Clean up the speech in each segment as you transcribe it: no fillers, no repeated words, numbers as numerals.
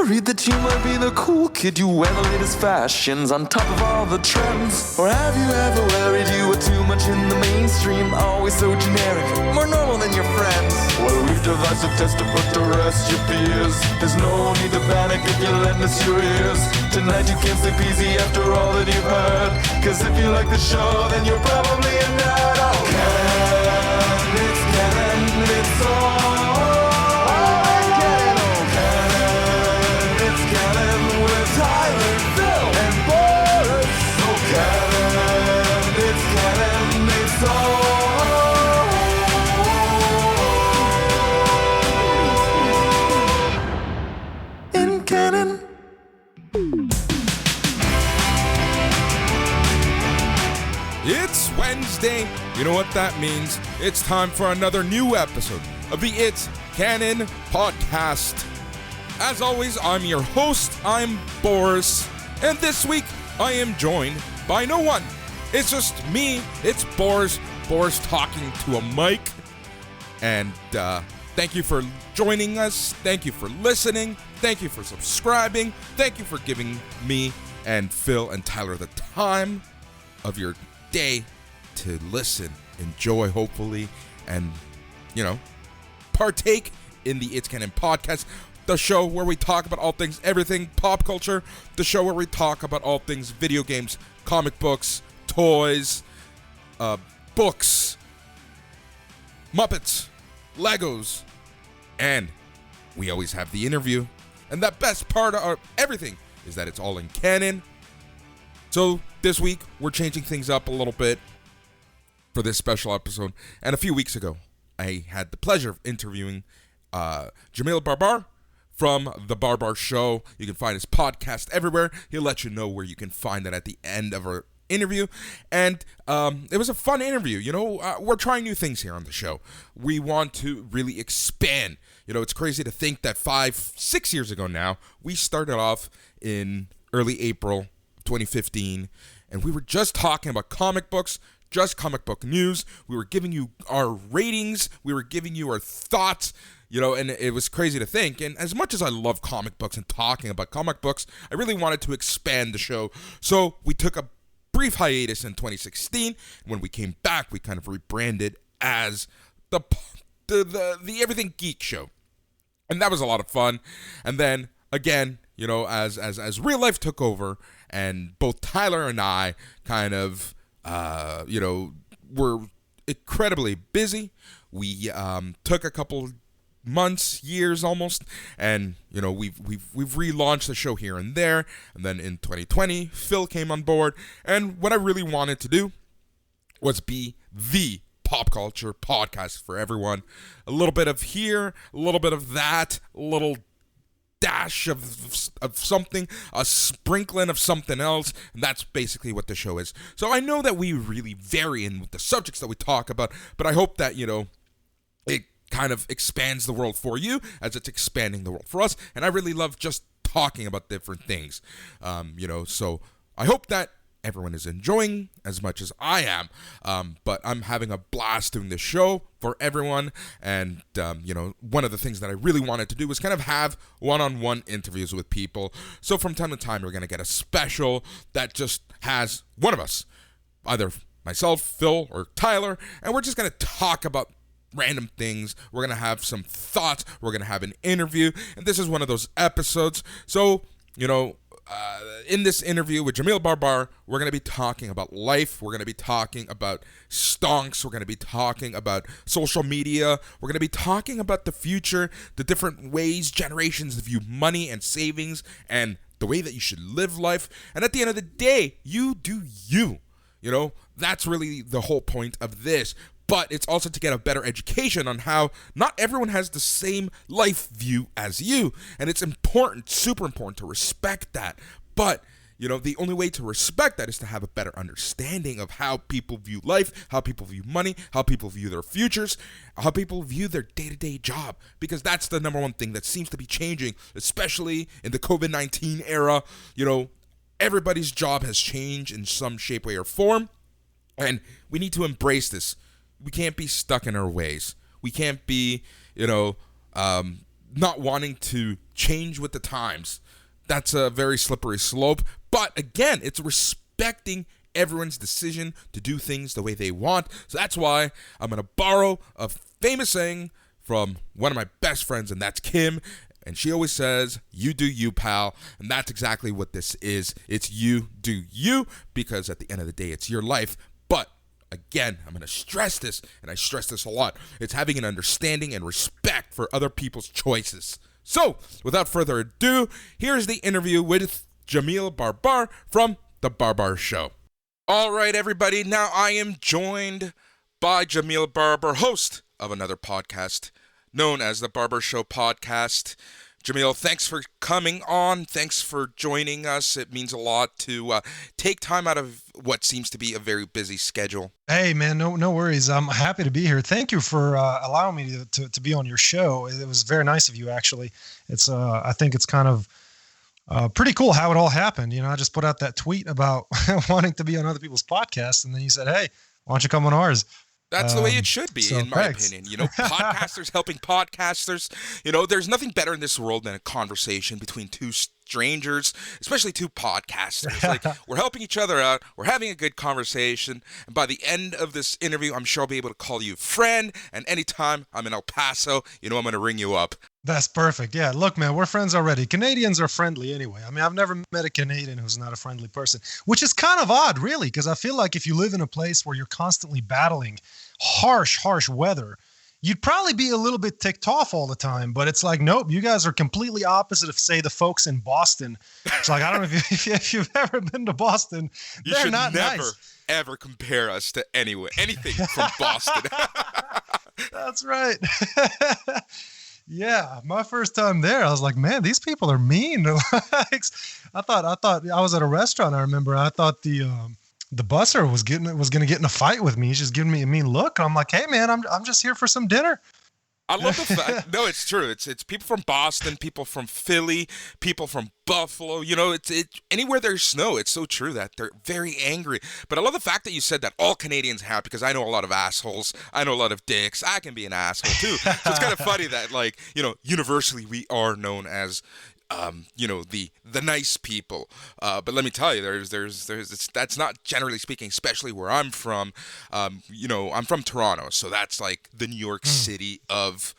worried that you might be the cool kid? You wear the latest fashions on top of all the trends? Or have you ever worried you were too much in the mainstream? Always so generic, more normal than your friends? Well, we've devised a test to put to rest your fears. There's no need to panic if you lend us your ears. Tonight you can't sleep easy after all that you've heard. Cause if you like the show, then you're probably a nerd. Oh, Canon, it's Canon, it's all. Tyler, Phil, and Boris. Oh, Canon, it's Canon, it's all in Canon. It's Wednesday. You know what that means? It's time for another new episode of the It's Canon podcast. As always, I'm your host, I'm Boris, and this week I am joined by no one. It's just me, it's Boris talking to a mic, and thank you for joining us, thank you for listening, thank you for subscribing, thank you for giving me and Phil and Tyler the time of your day to listen, enjoy hopefully, and, partake in the It's Canon podcast. The show where we talk about all things, everything pop culture. The show where we talk about all things video games, comic books, toys, books, Muppets, Legos, and we always have the interview. And the best part of everything is that it's all in canon. So this week, we're changing things up a little bit for this special episode. And a few weeks ago, I had the pleasure of interviewing Jamil Barbar from the Barbar Show. You can find his podcast everywhere. He'll let you know where you can find it at the end of our interview. And it was a fun interview. We're trying new things here on the show. We want to really expand. It's crazy to think that 5-6 years ago now, we started off in early April 2015, and we were just talking about comic books, just comic book news. We were giving you our ratings. We were giving you our thoughts. And it was crazy to think. And as much as I love comic books and talking about comic books, I really wanted to expand the show. So we took a brief hiatus in 2016. When we came back, we kind of rebranded as the Everything Geek Show. And that was a lot of fun. And then, again, as real life took over, and both Tyler and I kind of, were incredibly busy. We took a couple months, years almost, and we've relaunched the show here and there. And then in 2020, Phil came on board, and what I really wanted to do was be the pop culture podcast for everyone. A little bit of here, a little bit of that, a little dash of something, a sprinkling of something else, and that's basically what the show is. So I know that we really vary in the subjects that we talk about, but I hope that it kind of expands the world for you as it's expanding the world for us. And I really love just talking about different things, so I hope that everyone is enjoying as much as I am, but I'm having a blast doing this show for everyone. And one of the things that I really wanted to do was kind of have one-on-one interviews with people. So from time to time, we're going to get a special that just has one of us, either myself, Phil, or Tyler, and we're just going to talk about random things. We're going to have some thoughts. We're going to have an interview. And this is one of those episodes. So, in this interview with Jamil Barbar, we're going to be talking about life. We're going to be talking about stonks. We're going to be talking about social media. We're going to be talking about the future, the different ways generations view money and savings, and the way that you should live life. And at the end of the day, you do you. That's really the whole point of this. But it's also to get a better education on how not everyone has the same life view as you. And it's important, super important to respect that. But, the only way to respect that is to have a better understanding of how people view life, how people view money, how people view their futures, how people view their day-to-day job. Because that's the number one thing that seems to be changing, especially in the COVID-19 era. Everybody's job has changed in some shape, way, or form. And we need to embrace this. We can't be stuck in our ways. We can't be, not wanting to change with the times. That's a very slippery slope. But again, it's respecting everyone's decision to do things the way they want. So that's why I'm going to borrow a famous saying from one of my best friends, and that's Kim. And she always says, you do you, pal. And that's exactly what this is. It's you do you, because at the end of the day, it's your life. But again, I'm going to stress this, and I stress this a lot. It's having an understanding and respect for other people's choices. So, without further ado, here's the interview with Jamil Barbar from The Barbar Show. All right, everybody. Now I am joined by Jamil Barbar, host of another podcast known as The Barbar Show podcast. Jamil, thanks for coming on. Thanks for joining us. It means a lot to take time out of what seems to be a very busy schedule. Hey, man, no worries. I'm happy to be here. Thank you for allowing me to be on your show. It was very nice of you, actually. It's I think it's kind of pretty cool how it all happened. You know, I just put out that tweet about wanting to be on other people's podcasts, and then you said, hey, why don't you come on ours? That's the way it should be, so in my thanks. opinion. You know, podcasters helping podcasters. You know, there's nothing better in this world than a conversation between two strangers, especially two podcasters. Like, we're helping each other out. We're having a good conversation. And by the end of this interview, I'm sure I'll be able to call you friend. And anytime I'm in El Paso, you know I'm going to ring you up. That's perfect. Yeah, look, man, we're friends already. Canadians are friendly anyway. I mean, I've never met a Canadian who's not a friendly person, which is kind of odd, really, because I feel like if you live in a place where you're constantly battling harsh weather, you'd probably be a little bit ticked off all the time. But it's like, nope, you guys are completely opposite of, say, the folks in Boston. It's like, I don't know if you've ever been to Boston. You they're should not never, nice. ever compare us to anything from Boston. That's right. Yeah, my first time there, I was like, man, these people are mean. I thought I was at a restaurant. I remember I thought the busser was going to get in a fight with me. He's just giving me a mean look. I'm like, hey man, I'm just here for some dinner. I love the fact. No, it's true. It's people from Boston, people from Philly, people from Buffalo. You know, it's anywhere there's snow. It's so true that they're very angry. But I love the fact that you said that all Canadians have, because I know a lot of assholes. I know a lot of dicks. I can be an asshole too. So it's kind of funny that, like, you know, universally we are known as, you know, the nice people. But let me tell you, that's not generally speaking, especially where I'm from. You know, I'm from Toronto, so that's like the New York City of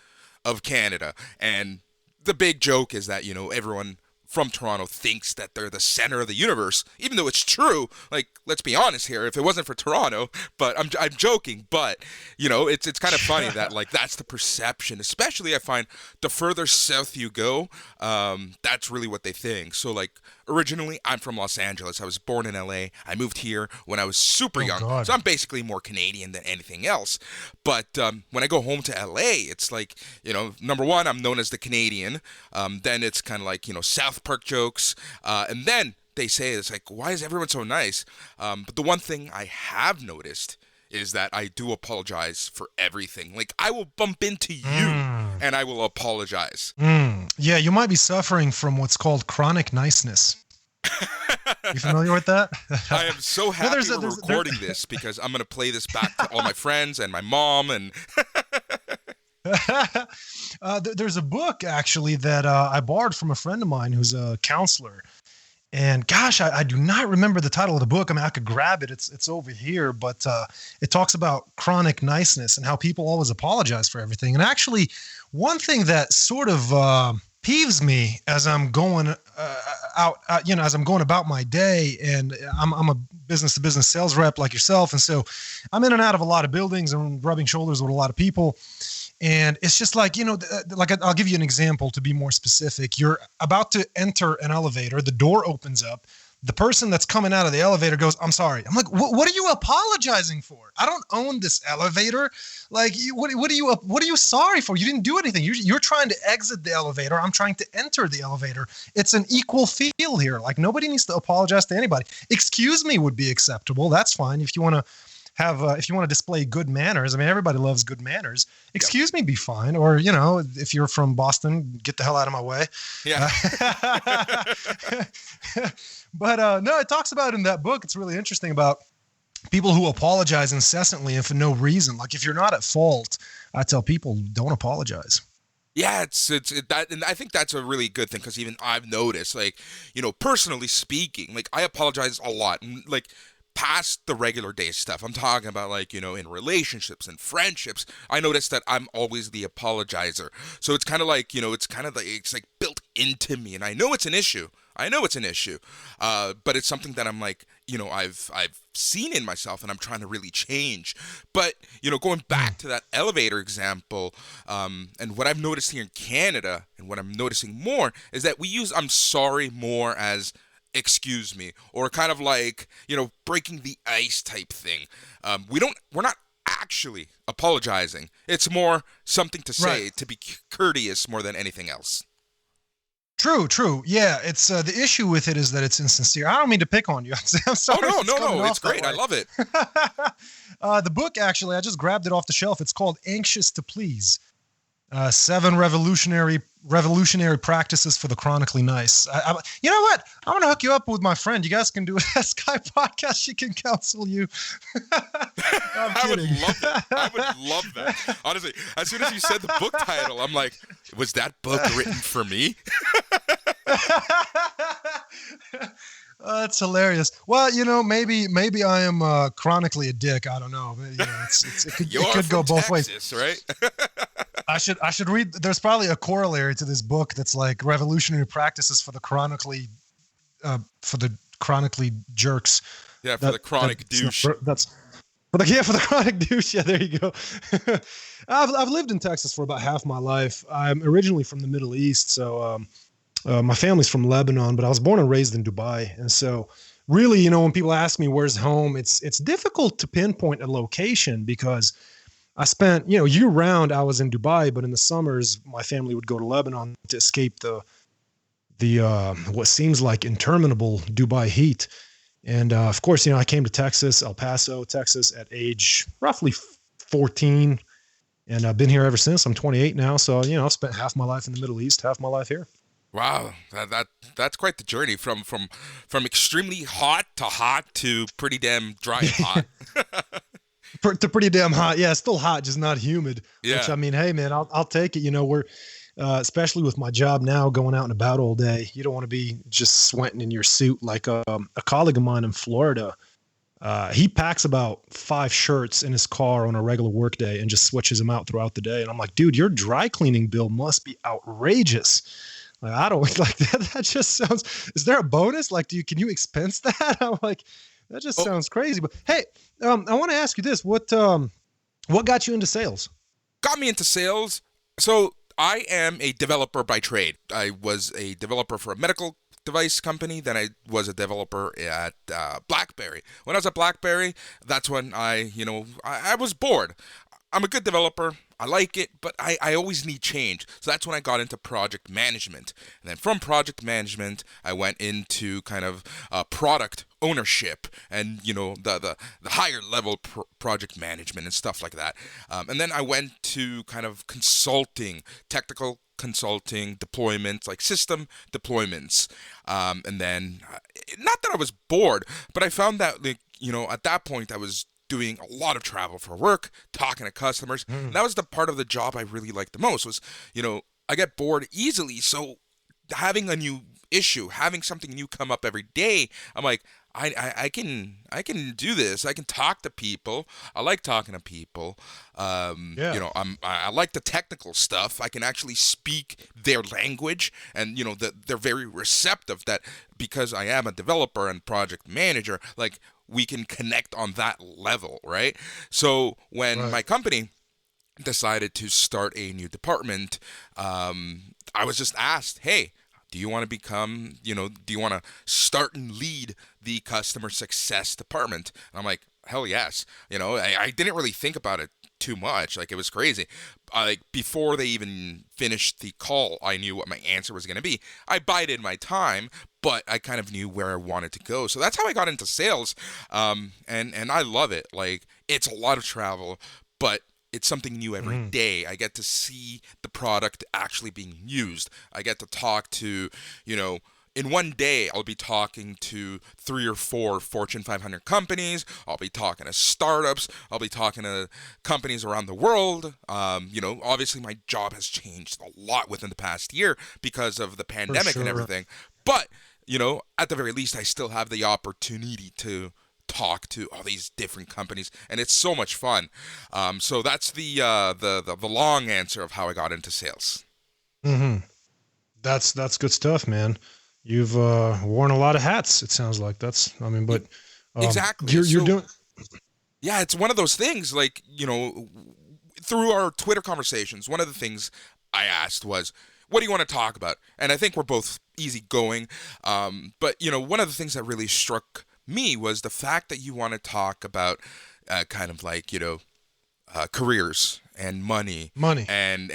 Canada. And the big joke is that, you know, everyone from Toronto thinks that they're the center of the universe, even though it's true. Like, let's be honest here. If it wasn't for Toronto, but I'm joking. But, you know, it's kind of funny that, like, that's the perception. Especially, I find the further south you go, that's really what they think. So, like, originally, I'm from Los Angeles. I was born in LA. I moved here when I was super young. God. So I'm basically more Canadian than anything else. But when I go home to LA, it's like, you know, number one, I'm known as the Canadian. Then it's kind of like, you know, South Park jokes. And then they say, it's like, why is everyone so nice? But the one thing I have noticed is that I do apologize for everything. Like, I will bump into you and I will apologize. Yeah, you might be suffering from what's called chronic niceness. You familiar with that? I am so happy we're recording this, because I'm going to play this back to all my friends and my mom. And there's a book, actually, that I borrowed from a friend of mine who's a counselor. And gosh, I do not remember the title of the book. I mean, I could grab it. It's over here, but it talks about chronic niceness and how people always apologize for everything. And actually, one thing that sort of peeves me as I'm going as I'm going about my day, and I'm a business-to-business sales rep like yourself, and so I'm in and out of a lot of buildings and rubbing shoulders with a lot of people. And it's just like, you know, like I'll give you an example to be more specific. You're about to enter an elevator. The door opens up. The person that's coming out of the elevator goes, I'm sorry. I'm like, what are you apologizing for? I don't own this elevator. Like, what are you sorry for? You didn't do anything. You're trying to exit the elevator. I'm trying to enter the elevator. It's an equal field here. Like, nobody needs to apologize to anybody. Excuse me would be acceptable. That's fine. If you want to display good manners, I mean, everybody loves good manners. Excuse me, be fine. Or, you know, if you're from Boston, get the hell out of my way. yeah. But no, it talks about in that book, it's really interesting about people who apologize incessantly and for no reason. Like, if you're not at fault, I tell people, don't apologize. Yeah, that, and I think that's a really good thing because even I've noticed, like, personally speaking, like I apologize a lot, and like past the regular day stuff, I'm talking about like in relationships and friendships. I notice that I'm always the apologizer, so it's kind of like it's like built into me, and I know it's an issue. I know it's an issue, but it's something that I'm like, I've seen in myself, and I'm trying to really change. But going back to that elevator example, and what I've noticed here in Canada, and what I'm noticing more is that we use "I'm sorry" more as "excuse me," or kind of like breaking the ice type thing. We're not actually apologizing. It's more something to say to be courteous more than anything else. True. Yeah, it's the issue with it is that it's insincere. I don't mean to pick on you. I'm sorry. Oh no, it's great. I love it. The book, actually, I just grabbed it off the shelf. It's called "Anxious to Please: 7 Revolutionary Practices for the Chronically Nice." You know what? I'm gonna hook you up with my friend. You guys can do a Skype podcast. She can counsel you. I would love it. I would love that. Honestly, as soon as you said the book title, I'm like, was that book written for me? That's hilarious. Well, maybe I am chronically a dick. I don't know. But, it could go both Texas, ways, right? I should read. There's probably a corollary to this book that's like revolutionary practices for the chronically jerks. Yeah, for the chronic douche. That's for the chronic douche. Yeah, there you go. I've lived in Texas for about half my life. I'm originally from the Middle East, so my family's from Lebanon, but I was born and raised in Dubai, and so really, when people ask me where's home, it's difficult to pinpoint a location because I spent, year round I was in Dubai, but in the summers my family would go to Lebanon to escape the what seems like interminable Dubai heat. And of course, I came to Texas, El Paso, Texas at age roughly 14, and I've been here ever since. I'm 28 now, so I've spent half my life in the Middle East, half my life here. Wow, that's quite the journey from extremely hot to pretty damn dry and hot. To pretty damn hot. Yeah, it's still hot, just not humid. Yeah. Which, I mean, hey man, I'll take it. We're especially with my job now, going out and about all day. You don't want to be just sweating in your suit. Like a colleague of mine in Florida, he packs about 5 shirts in his car on a regular work day and just switches them out throughout the day. And I'm like, dude, your dry cleaning bill must be outrageous. Like, I don't like that. That just sounds. Is there a bonus? Like, can you expense that? I'm like, that just sounds crazy. But hey, I want to ask you this: what got you into sales? Got me into sales. So I am a developer by trade. I was a developer for a medical device company. Then I was a developer at BlackBerry. When I was at BlackBerry, that's when I was bored. I'm a good developer. I like it, but I always need change. So that's when I got into project management. And then from project management, I went into kind of product ownership and, the higher level project management and stuff like that. And then I went to kind of consulting, technical consulting, deployments, like system deployments. And then, not that I was bored, but I found that, at that point I was doing a lot of travel for work, talking to customers. And that was the part of the job I really liked the most was, I get bored easily. So having a new issue, having something new come up every day, I'm like, I can do this. I can talk to people. I like talking to people. I like the technical stuff. I can actually speak their language, and they're very receptive. That because I am a developer and project manager, like we can connect on that level, right? So when my company decided to start a new department, I was just asked, hey, do you want to become, do you want to start and lead the customer success department? And I'm like, hell yes. I didn't really think about it too much. Like, it was crazy. Like, before they even finished the call, I knew what my answer was going to be. I bided my time, but I kind of knew where I wanted to go. So that's how I got into sales. And I love it. Like, it's a lot of travel, but it's something new every day. I get to see the product actually being used. I get to talk to, in one day, I'll be talking to 3 or 4 Fortune 500 companies. I'll be talking to startups. I'll be talking to companies around the world. Obviously my job has changed a lot within the past year because of the pandemic and everything. But, at the very least, I still have the opportunity to talk to all these different companies, and it's so much fun. So that's the long answer of how I got into sales. Mm-hmm. That's good stuff, man. You've worn a lot of hats. It sounds like exactly. You're doing. Yeah, it's one of those things. Like, through our Twitter conversations, one of the things I asked was, "What do you want to talk about?" And I think we're both easygoing. But one of the things that really struck me was the fact that you want to talk about kind of like careers and money and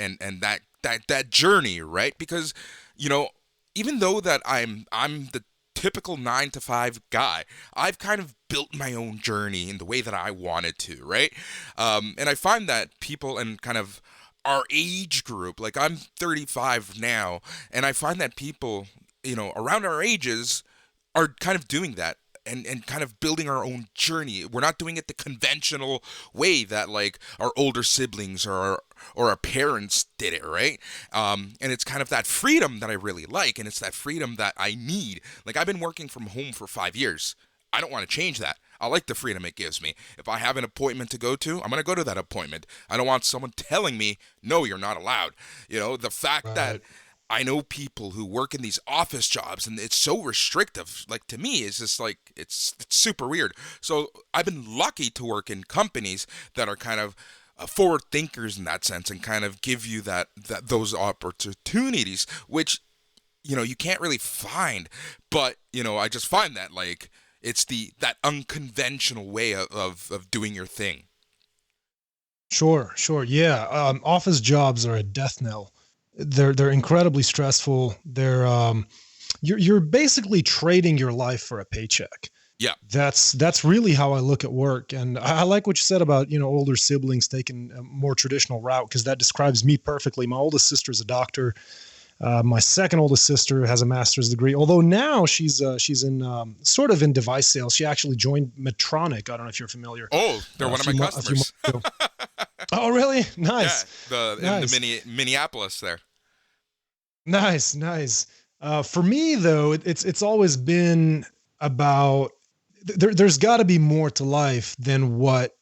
that journey, right? Because even though that I'm the typical 9-to-5 guy, I've kind of built my own journey in the way that I wanted to, right? And I find that people and kind of our age group, like I'm 35 now, and I find that people, around our ages are kind of doing that. And kind of building our own journey. We're not doing it the conventional way that like our older siblings or our parents did it, right? And it's kind of that freedom that I really like, and it's that freedom that I need. Like I've been working from home for 5 years. I don't want to change that. I like the freedom it gives me. If I have an appointment to go to, I'm going to go to that appointment. I don't want someone telling me, no, you're not allowed. The fact that I know people who work in these office jobs and it's so restrictive. Like to me, it's just like, it's super weird. So I've been lucky to work in companies that are kind of forward thinkers in that sense and kind of give you those opportunities, which, you can't really find. But, I just find that like, it's that unconventional way of doing your thing. Sure. Yeah. Office jobs are a death knell. They're incredibly stressful. You're basically trading your life for a paycheck. Yeah. That's really how I look at work. And I like what you said about, older siblings taking a more traditional route, because that describes me perfectly. My oldest sister is a doctor. My second oldest sister has a master's degree, although now she's in sort of in device sales. She actually joined Medtronic. I don't know if you're familiar. Oh, they're one of my customers. Oh, really? Nice. Yeah, in the Minneapolis there. Nice. For me though, it's always been about, there's gotta be more to life than what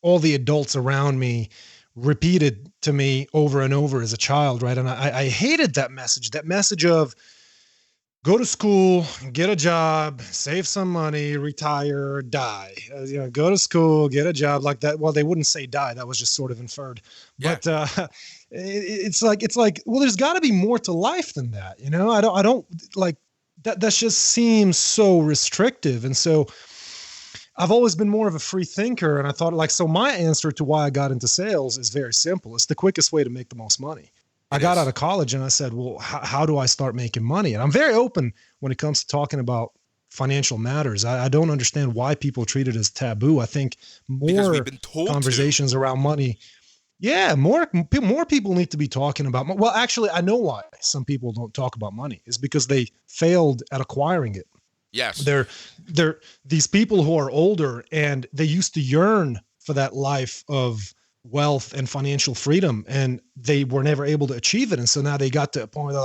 all the adults around me repeated to me over and over as a child. Right. And I hated that message of go to school, get a job, save some money, retire, die. Go to school, get a job like that. Well, they wouldn't say die. That was just sort of inferred. Yeah. But it's like, well, there's got to be more to life than that. I don't like that. That just seems so restrictive. And so I've always been more of a free thinker. And I thought so my answer to why I got into sales is very simple. It's the quickest way to make the most money. I got out of college and I said, well, how do I start making money? And I'm very open when it comes to talking about financial matters. I don't understand why people treat it as taboo. I think more conversations around money. Yeah, more people need to be talking about. Well, actually, I know why some people don't talk about money. It's because they failed at acquiring it. Yes. They're these people who are older and they used to yearn for that life of wealth and financial freedom, and they were never able to achieve it. And so now they got to a point where they're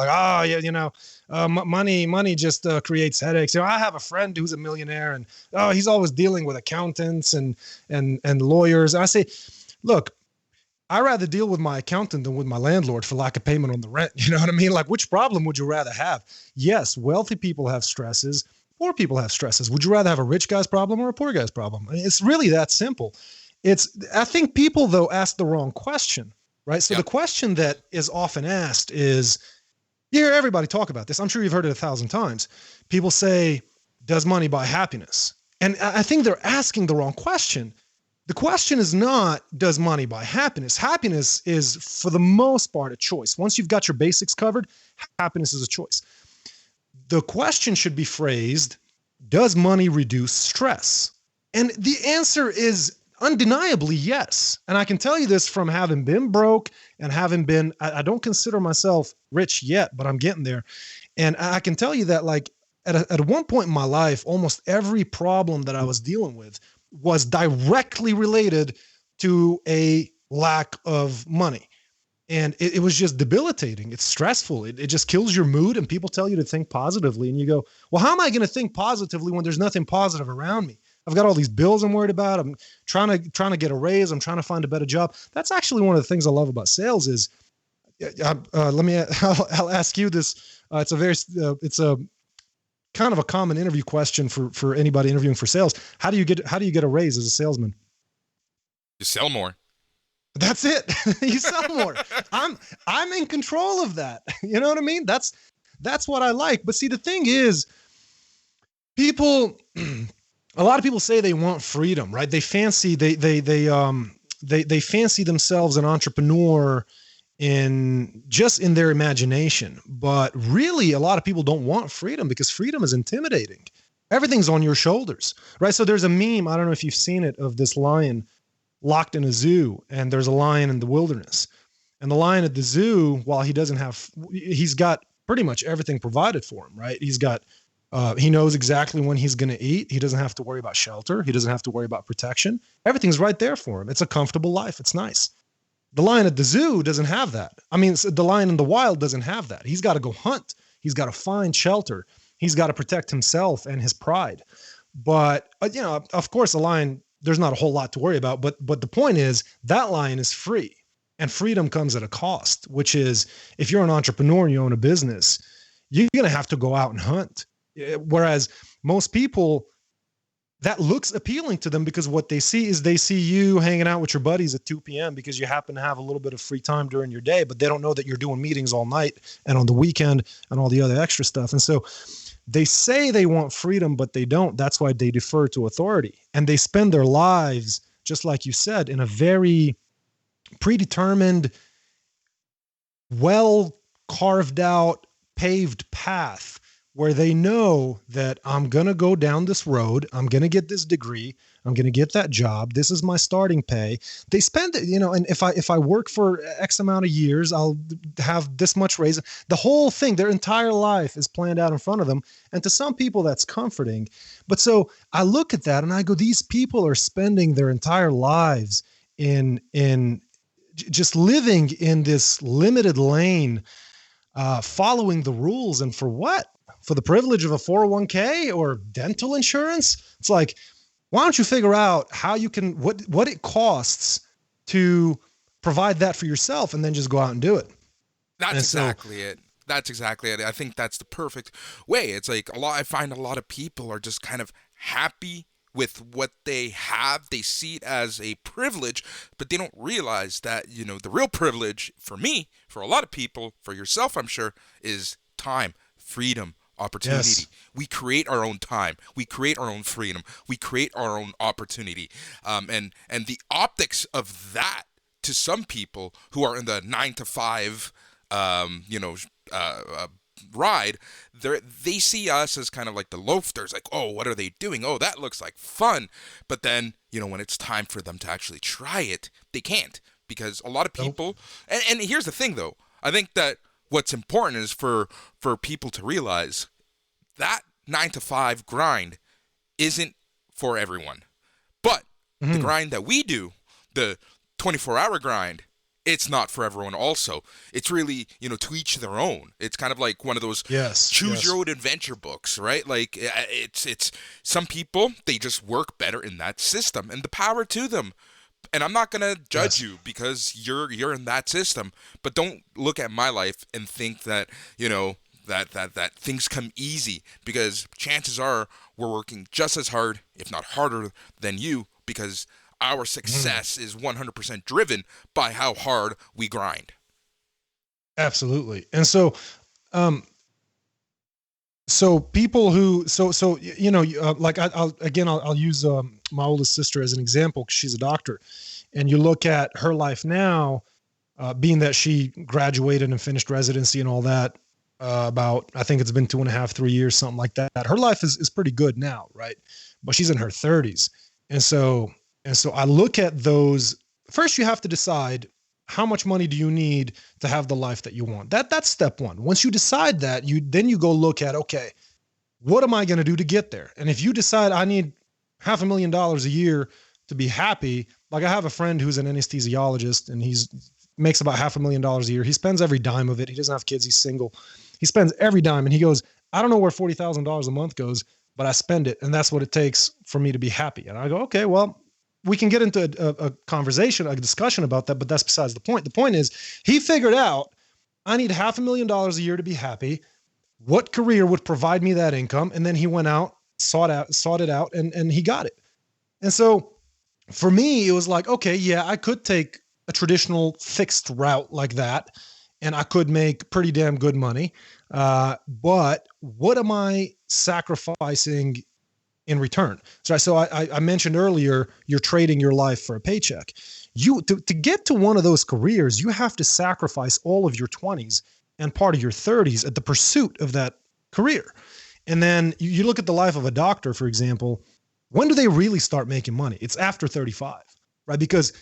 like, money just creates headaches. I have a friend who's a millionaire and he's always dealing with accountants and lawyers. And I say, look, I'd rather deal with my accountant than with my landlord for lack of payment on the rent. You know what I mean? Like, which problem would you rather have? Yes, wealthy people have stresses. Poor people have stresses. Would you rather have a rich guy's problem or a poor guy's problem? It's really that simple. I think people though ask the wrong question, right? So The question that is often asked is, you hear everybody talk about this. I'm sure you've heard it 1,000 times. People say, does money buy happiness? And I think they're asking the wrong question. The question is not, does money buy happiness? Happiness is, for the most part, a choice. Once you've got your basics covered, happiness is a choice. The question should be phrased, does money reduce stress? And the answer is undeniably yes. And I can tell you this from having been broke and having been, I don't consider myself rich yet, but I'm getting there. And I can tell you that, like, at one point in my life, almost every problem that I was dealing with was directly related to a lack of money. And it was just debilitating. It's stressful. It just kills your mood, and people tell you to think positively. And you go, well, how am I going to think positively when there's nothing positive around me? I've got all these bills I'm worried about. I'm trying to get a raise. I'm trying to find a better job. That's actually one of the things I love about sales is, I'll ask you this. It's a kind of a common interview question for anybody interviewing for sales. How do you get a raise as a salesman? You sell more. That's it. You sell more. I'm in control of that. You know what I mean? That's what I like. But see, the thing is, a lot of people say they want freedom, right? They fancy themselves an entrepreneur in their imagination. But really, a lot of people don't want freedom because freedom is intimidating. Everything's on your shoulders, right? So there's a meme, I don't know if you've seen it, of this lion locked in a zoo, and there's a lion in the wilderness. And the lion at the zoo, while he's got pretty much everything provided for him, right? He knows exactly when he's going to eat. He doesn't have to worry about shelter. He doesn't have to worry about protection. Everything's right there for him. It's a comfortable life. It's nice. The lion at the zoo doesn't have that. I mean, the lion in the wild doesn't have that. He's got to go hunt. He's got to find shelter. He's got to protect himself and his pride. But, of course, a lion, there's not a whole lot to worry about. But the point is that lion is free, and freedom comes at a cost, which is if you're an entrepreneur and you own a business, you're going to have to go out and hunt. Whereas most people, that looks appealing to them because what they see you hanging out with your buddies at 2 p.m. because you happen to have a little bit of free time during your day, but they don't know that you're doing meetings all night and on the weekend and all the other extra stuff. And so they say they want freedom, but they don't. That's why they defer to authority. And they spend their lives, just like you said, in a very predetermined, well carved out, paved path where they know that I'm going to go down this road. I'm going to get this degree. I'm going to get that job. This is my starting pay. They spend it, and if I work for X amount of years, I'll have this much raise. The whole thing, their entire life is planned out in front of them. And to some people that's comforting. But so I look at that and I go, these people are spending their entire lives in just living in this limited lane, following the rules. And for what? For the privilege of a 401k or dental insurance? It's like, why don't you figure out how you can, what it costs to provide that for yourself and then just go out and do it. That's exactly it. I think that's the perfect way. It's like I find a lot of people are just kind of happy with what they have. They see it as a privilege, but they don't realize that, the real privilege for me, for a lot of people, for yourself, I'm sure, is time, freedom, opportunity. Yes. We create our own time. We create our own freedom. We create our own opportunity. And the optics of that to some people who are in the 9 to 5, ride, they see us as kind of like the loafers, like, oh, what are they doing? Oh, that looks like fun. But then, when it's time for them to actually try it, they can't, because a lot of people, and here's the thing though, I think that what's important is for people to realize that 9 to 5 grind isn't for everyone. But the grind that we do, the 24-hour grind, it's not for everyone also. It's really, to each their own. It's kind of like one of those choose your own adventure books, right? Like it's some people, they just work better in that system, and the power to them. And I'm not going to judge you because you're in that system, but don't look at my life and think that, that things come easy, because chances are we're working just as hard, if not harder than you, because our success is 100% driven by how hard we grind. Absolutely. And so, people who, like I'll use my oldest sister as an example, because she's a doctor, and you look at her life now, being that she graduated and finished residency and all that, about, I think it's been 2.5, 3 years, something like that. Her life is pretty good now, right? But she's in her 30s. And so I look at those. First, you have to decide how much money do you need to have the life that you want. That's step one. Once you decide that, then you go look at, okay, what am I going to do to get there? And if you decide I need $500,000 a year to be happy, like I have a friend who's an anesthesiologist and makes about $500,000 a year. He spends every dime of it. He doesn't have kids. He's single. He spends every dime, and he goes, I don't know where $40,000 a month goes, but I spend it. And that's what it takes for me to be happy. And I go, okay, well, we can get into a conversation, a discussion about that, but that's besides the point. The point is he figured out I need $500,000 a year to be happy. What career would provide me that income? And then he went out, sought it out, and he got it. And so for me, it was like, okay, yeah, I could take a traditional fixed route like that, and I could make pretty damn good money. But what am I sacrificing in return? So I mentioned earlier, you're trading your life for a paycheck. To get to one of those careers, you have to sacrifice all of your 20s and part of your 30s at the pursuit of that career. And then you look at the life of a doctor, for example. When do they really start making money? It's after 35, right? Because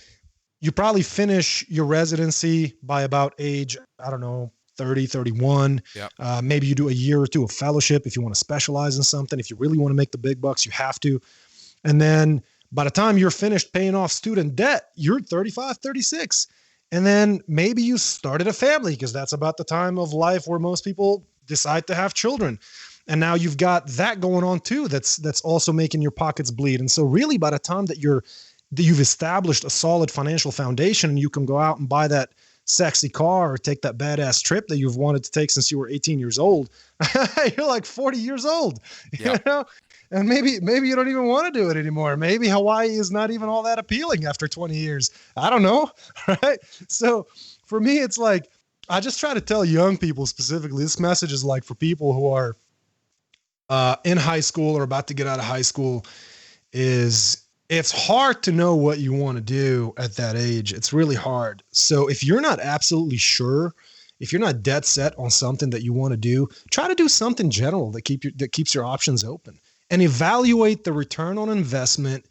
you probably finish your residency by about age, I don't know, 30, 31. Yep. Maybe you do a year or two of fellowship if you want to specialize in something. If you really want to make the big bucks, you have to. And then by the time you're finished paying off student debt, you're 35, 36. And then maybe you started a family because that's about the time of life where most people decide to have children. And now you've got that going on too. That's also making your pockets bleed. And so really by the time that you've established a solid financial foundation and you can go out and buy that sexy car or take that badass trip that you've wanted to take since you were 18 years old, you're like 40 years old, you know? And maybe you don't even want to do it anymore. Maybe Hawaii is not even all that appealing after 20 years. I don't know. Right. So for me, it's like, I just try to tell young people specifically, this message is like for people who are in high school or about to get out of high school, is it's hard to know what you want to do at that age. It's really hard. So if you're not absolutely sure, if you're not dead set on something that you want to do, try to do something general that keeps your options open, and evaluate the return on investment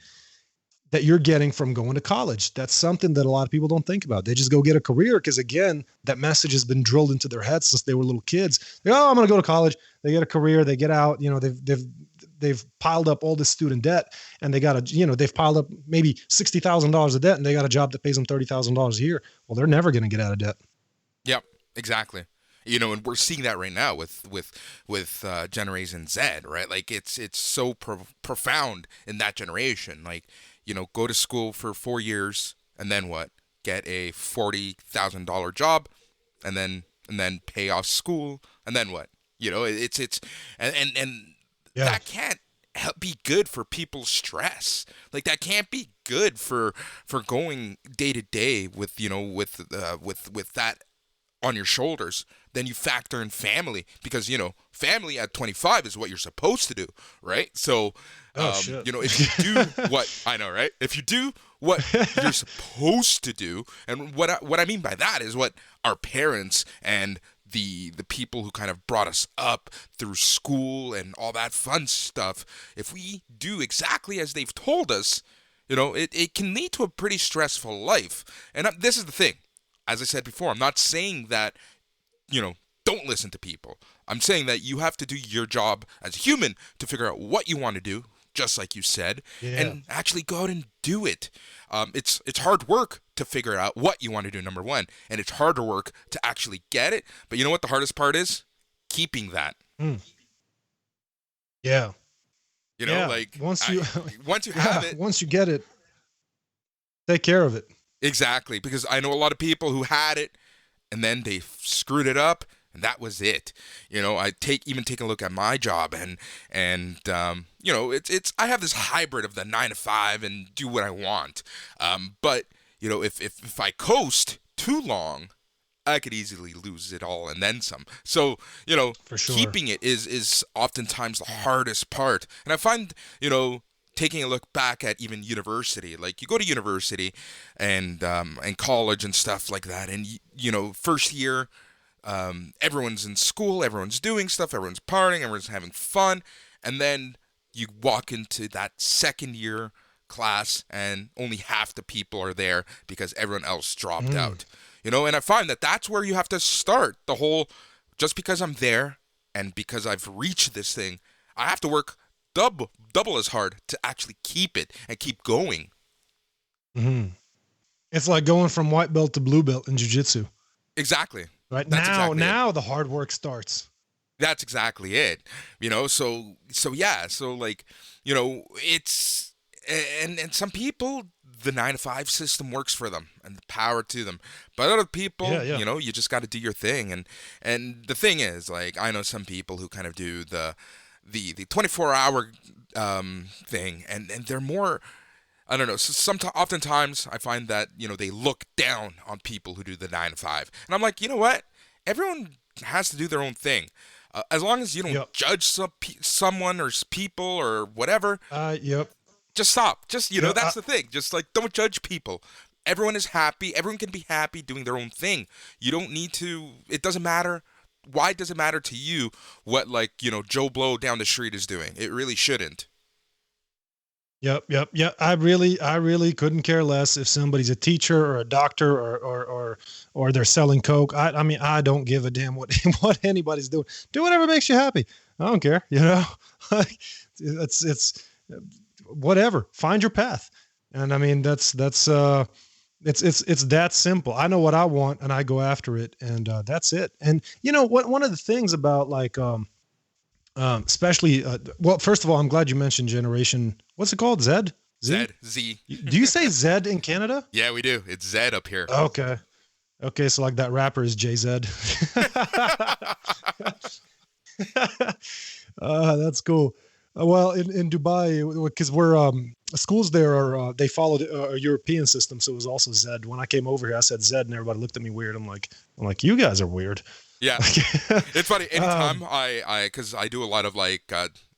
that you're getting from going to college. That's something that a lot of people don't think about. They just go get a career because, again, that message has been drilled into their heads since they were little kids. They go, oh, I'm going to go to college. They get a career. They get out. You know, they've piled up all this student debt, and they've piled up maybe $60,000 of debt, and they got a job that pays them $30,000 a year. Well, they're never going to get out of debt. Yep, exactly. You know, and we're seeing that right now with Generation Z, right? Like it's so profound in that generation. Like, you know, go to school for 4 years and then what? Get a $40,000 job, and then pay off school, and then what? You know, it's Yeah. that can't be good for people's stress. Like that can't be good for going day to day with, you know, with that on your shoulders. Then you factor in family, because, you know, family at 25 is what you're supposed to do, right? So, you know, if you do what I know, right? If you do what you're supposed to do, and what I mean by that is what our parents and the people who kind of brought us up through school and all that fun stuff, if we do exactly as they've told us, you know, it can lead to a pretty stressful life. And this is the thing. As I said before, I'm not saying that, you know, don't listen to people. I'm saying that you have to do your job as a human to figure out what you want to do, just like you said, and actually go out and do it. It's hard work to figure out what you want to do, number one, and it's harder work to actually get it. But you know what the hardest part is? Keeping that. Yeah. You know, like once you have it, once you get it, take care of it. Exactly, because I know a lot of people who had it and then they screwed it up, and that was it. You know, taking a look at my job, and you know, it's I have this hybrid of the 9 to 5 and do what I want. But you know, if I coast too long, I could easily lose it all and then some. So, you know, For sure. keeping it is oftentimes the hardest part. And I find, you know, taking a look back at even university, like you go to university and college and stuff like that, and you know, first year, everyone's in school, everyone's doing stuff, everyone's partying, everyone's having fun, and then you walk into that second year class and only half the people are there because everyone else dropped out. You know, and I find that that's where you have to start the whole, just because I'm there and because I've reached this thing, I have to work double as hard to actually keep it and keep going. Mm-hmm. It's like going from white belt to blue belt in jiu-jitsu. Exactly. Right. That's now, exactly it. The hard work starts. That's exactly it. So yeah, so like, it's, and some people, the 9 to 5 system works for them, and the power to them. But other people, you just got to do your thing. And the thing is, like, I know some people who kind of do the 24-hour thing, and they're more, I don't know. So oftentimes I find that, they look down on people who do the 9 to 5. And I'm like, you know what? Everyone has to do their own thing. As long as you don't judge someone or people or whatever. Just stop. Just, that's the thing. Just like, don't judge people. Everyone is happy. Everyone can be happy doing their own thing. You don't need to, it doesn't matter. Why does it matter to you what, like, Joe Blow down the street is doing? It really shouldn't. Yep. I really couldn't care less if somebody's a teacher or a doctor or they're selling coke. I mean, I don't give a damn what anybody's doing. Do whatever makes you happy. I don't care. It's whatever. Find your path. And I mean, it's that simple. I know what I want and I go after it, and that's it. And one of the things about like especially well, first of all, I'm glad you mentioned generation. What's it called? Z. Z. Do you say Z in Canada? Yeah, we do. It's Z up here. Okay. So like that rapper is JZ. That's cool. Well, in Dubai, because we're schools there are they followed a European system, so it was also Z. When I came over here, I said Z, and everybody looked at me weird. I'm like, you guys are weird. Yeah, it's funny. Anytime because I do a lot of like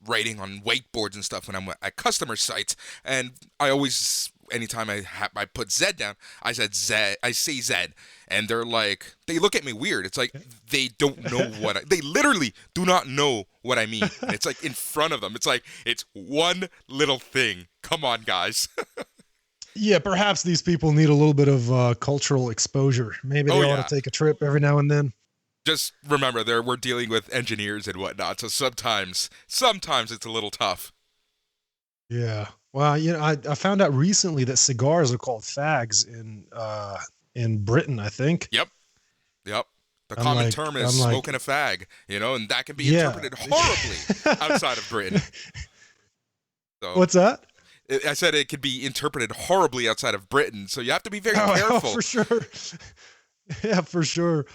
writing on whiteboards and stuff when I'm at customer sites, and I always, anytime I put Z down, I say Z, and they're like, they look at me weird. It's like they don't know they literally do not know what I mean. And it's like in front of them. It's like, it's one little thing. Come on, guys. Yeah, perhaps these people need a little bit of cultural exposure. Maybe they ought to take a trip every now and then. Just remember, we're dealing with engineers and whatnot, so sometimes it's a little tough. Yeah. Well, I found out recently that cigars are called fags in Britain, I think. Yep. The common term is smoking a fag, and that can be interpreted horribly outside of Britain. So, what's that? I said it could be interpreted horribly outside of Britain, so you have to be very careful. For sure. Yeah, for sure.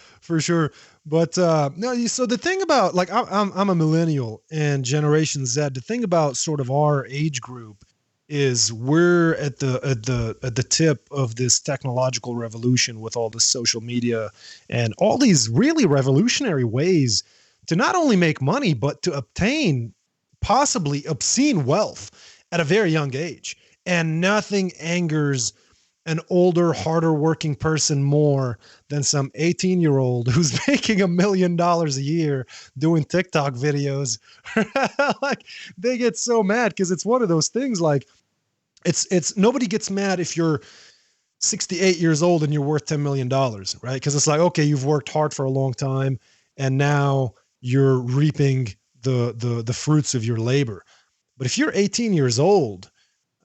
But no, so the thing about, like, I'm a millennial and Generation Z. The thing about sort of our age group is we're at the tip of this technological revolution with all this social media and all these really revolutionary ways to not only make money but to obtain possibly obscene wealth at a very young age. And nothing angers an older, harder working person more than some 18-year-old who's making $1 million a year doing TikTok videos. Like, they get so mad because it's one of those things, like, it's nobody gets mad if you're 68 years old and you're worth $10 million, right? Because it's like, okay, you've worked hard for a long time and now you're reaping the fruits of your labor. But if you're 18 years old,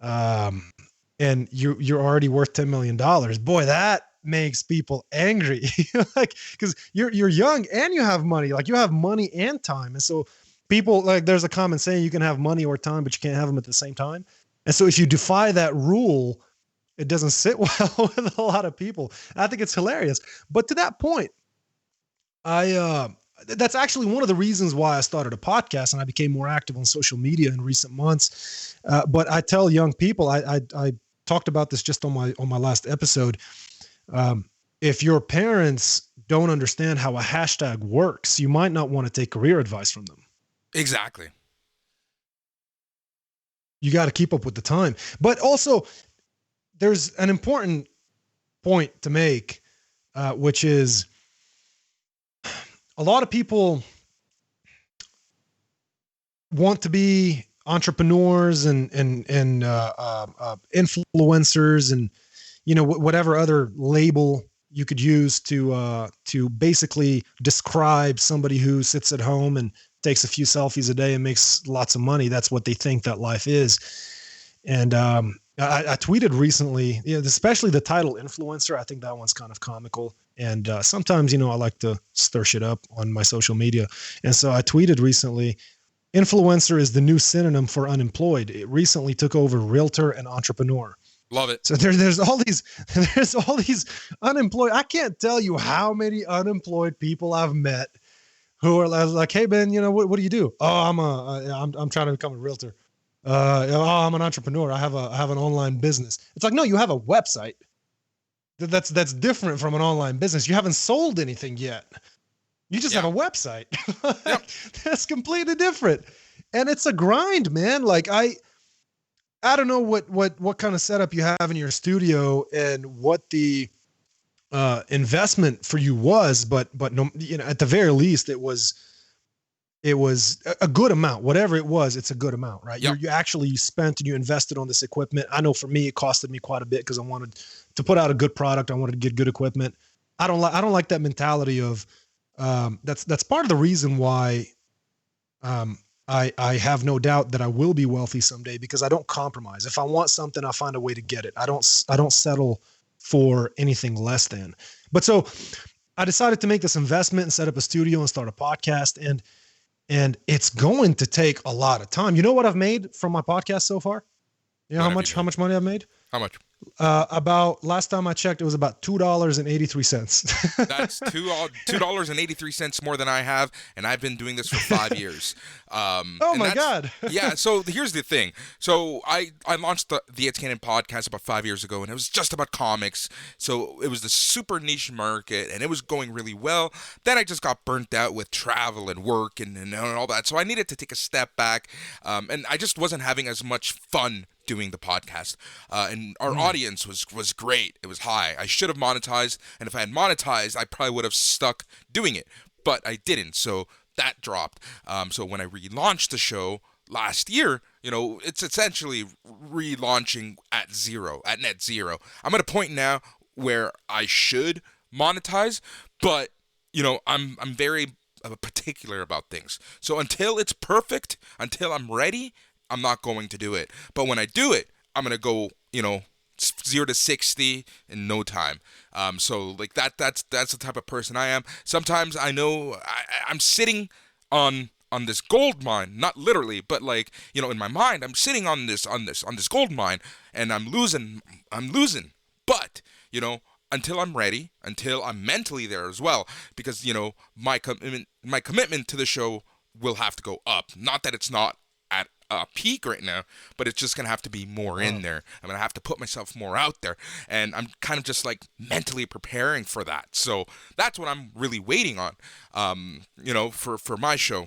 and you're already worth $10 million, boy, that makes people angry. Like, because you're young and you have money, like you have money and time. And so people, like, there's a common saying, you can have money or time, but you can't have them at the same time. And so if you defy that rule, it doesn't sit well with a lot of people. I think it's hilarious. But to that point, that's actually one of the reasons why I started a podcast and I became more active on social media in recent months. But I tell young people, I talked about this just on my last episode. If your parents don't understand how a hashtag works, you might not want to take career advice from them. Exactly. You got to keep up with the time. But also, there's an important point to make, which is a lot of people want to be entrepreneurs and influencers and, whatever other label you could use to basically describe somebody who sits at home and takes a few selfies a day and makes lots of money. That's what they think that life is. And I tweeted recently, especially the title influencer. I think that one's kind of comical. And sometimes, I like to stir shit up on my social media. And so I tweeted recently, influencer is the new synonym for unemployed. It recently took over realtor and entrepreneur. Love it. So there's all these unemployed. I can't tell you how many unemployed people I've met who are like, hey Ben, what do you do? Oh, I'm trying to become a realtor. I'm an entrepreneur. I have an online business. It's like, no, you have a website. That's different from an online business. You haven't sold anything yet. You just have a website. Yep. That's completely different. And it's a grind, man. Like I don't know what kind of setup you have in your studio and what the investment for you was, but no, at the very least it was a good amount. Whatever it was, it's a good amount, right? Yep. You spent and you invested on this equipment. I know for me, it costed me quite a bit because I wanted to put out a good product. I wanted to get good equipment. I don't like that mentality of, that's part of the reason why, I have no doubt that I will be wealthy someday because I don't compromise. If I want something, I'll find a way to get it. I don't settle for anything less than. But so I decided to make this investment and set up a studio and start a podcast. And it's going to take a lot of time. You know what I've made from my podcast so far? You know how much money I've made? How much? About last time I checked, it was about $2.83. That's $2.83 more than I have, and I've been doing this for 5 years. Oh my God! Yeah. So here's the thing. So I launched the It's Canon podcast about 5 years ago, and it was just about comics. So it was the super niche market, and it was going really well. Then I just got burnt out with travel and work and all that. So I needed to take a step back, and I just wasn't having as much fun doing the podcast, and our audience was great. It was high. I should have monetized, and if I had monetized, I probably would have stuck doing it, but I didn't, so that dropped. So when I relaunched the show last year, it's essentially relaunching at net zero. I'm at a point now where I should monetize, but I'm very particular about things. So until it's perfect, until I'm ready, I'm not going to do it. But when I do it, I'm going to go, 0 to 60 in no time. So like that's the type of person I am. Sometimes I know I'm sitting on this gold mine, not literally, but like, in my mind, I'm sitting on this gold mine and I'm losing. But, until I'm ready, until I'm mentally there as well, because, my commitment to the show will have to go up. Not that it's not at a peak right now, but it's just gonna have to be more in there. I'm gonna have to put myself more out there, and I'm kind of just like mentally preparing for that. So that's what I'm really waiting on, for my show.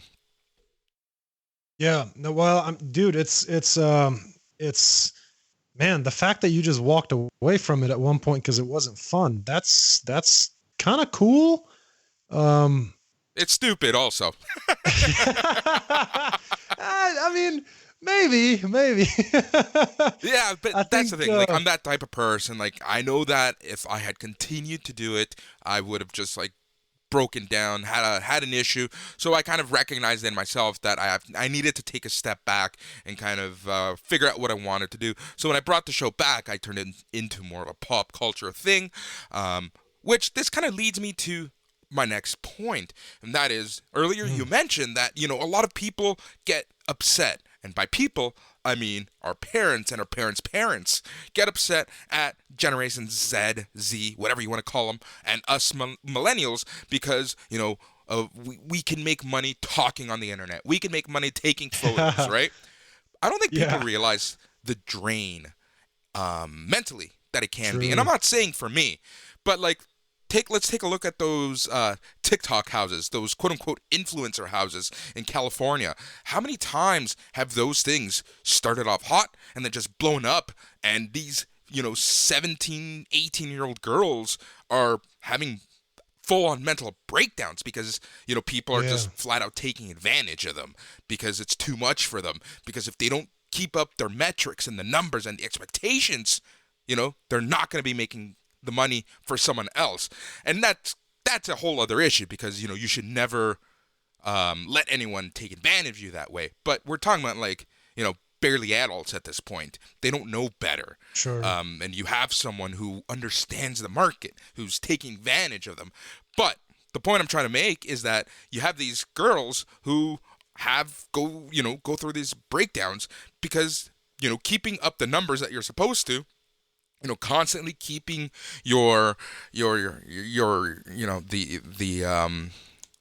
Yeah, no, well, dude, it's man, the fact that you just walked away from it at one point because it wasn't fun, that's kind of cool. It's stupid also. I mean, maybe. Yeah, but that's the thing. Like, I'm that type of person. Like, I know that if I had continued to do it, I would have just like broken down, had an issue. So I kind of recognized in myself that I needed to take a step back and kind of figure out what I wanted to do. So when I brought the show back, I turned it into more of a pop culture thing, which this kind of leads me to my next point, and that is, earlier you mentioned that, a lot of people get upset, and by people, I mean our parents and our parents' parents get upset at Generation Z, whatever you want to call them, and us millennials because, we can make money talking on the internet. We can make money taking photos, right? I don't think people realize the drain mentally that it can be. And I'm not saying for me, but like, let's take a look at those TikTok houses, those quote-unquote influencer houses in California. How many times have those things started off hot and then just blown up, and these, 17, 18-year-old girls are having full-on mental breakdowns because, people are just flat out taking advantage of them because it's too much for them, because if they don't keep up their metrics and the numbers and the expectations, they're not going to be making the money for someone else. And that's a whole other issue, because you should never let anyone take advantage of you that way. But we're talking about, like, you know, barely adults at this point. They don't know better. Sure. And you have someone who understands the market, who's taking advantage of them. But the point I'm trying to make is that you have these girls who go through these breakdowns because, you know, keeping up the numbers that you're supposed to, you know, constantly keeping your you know, the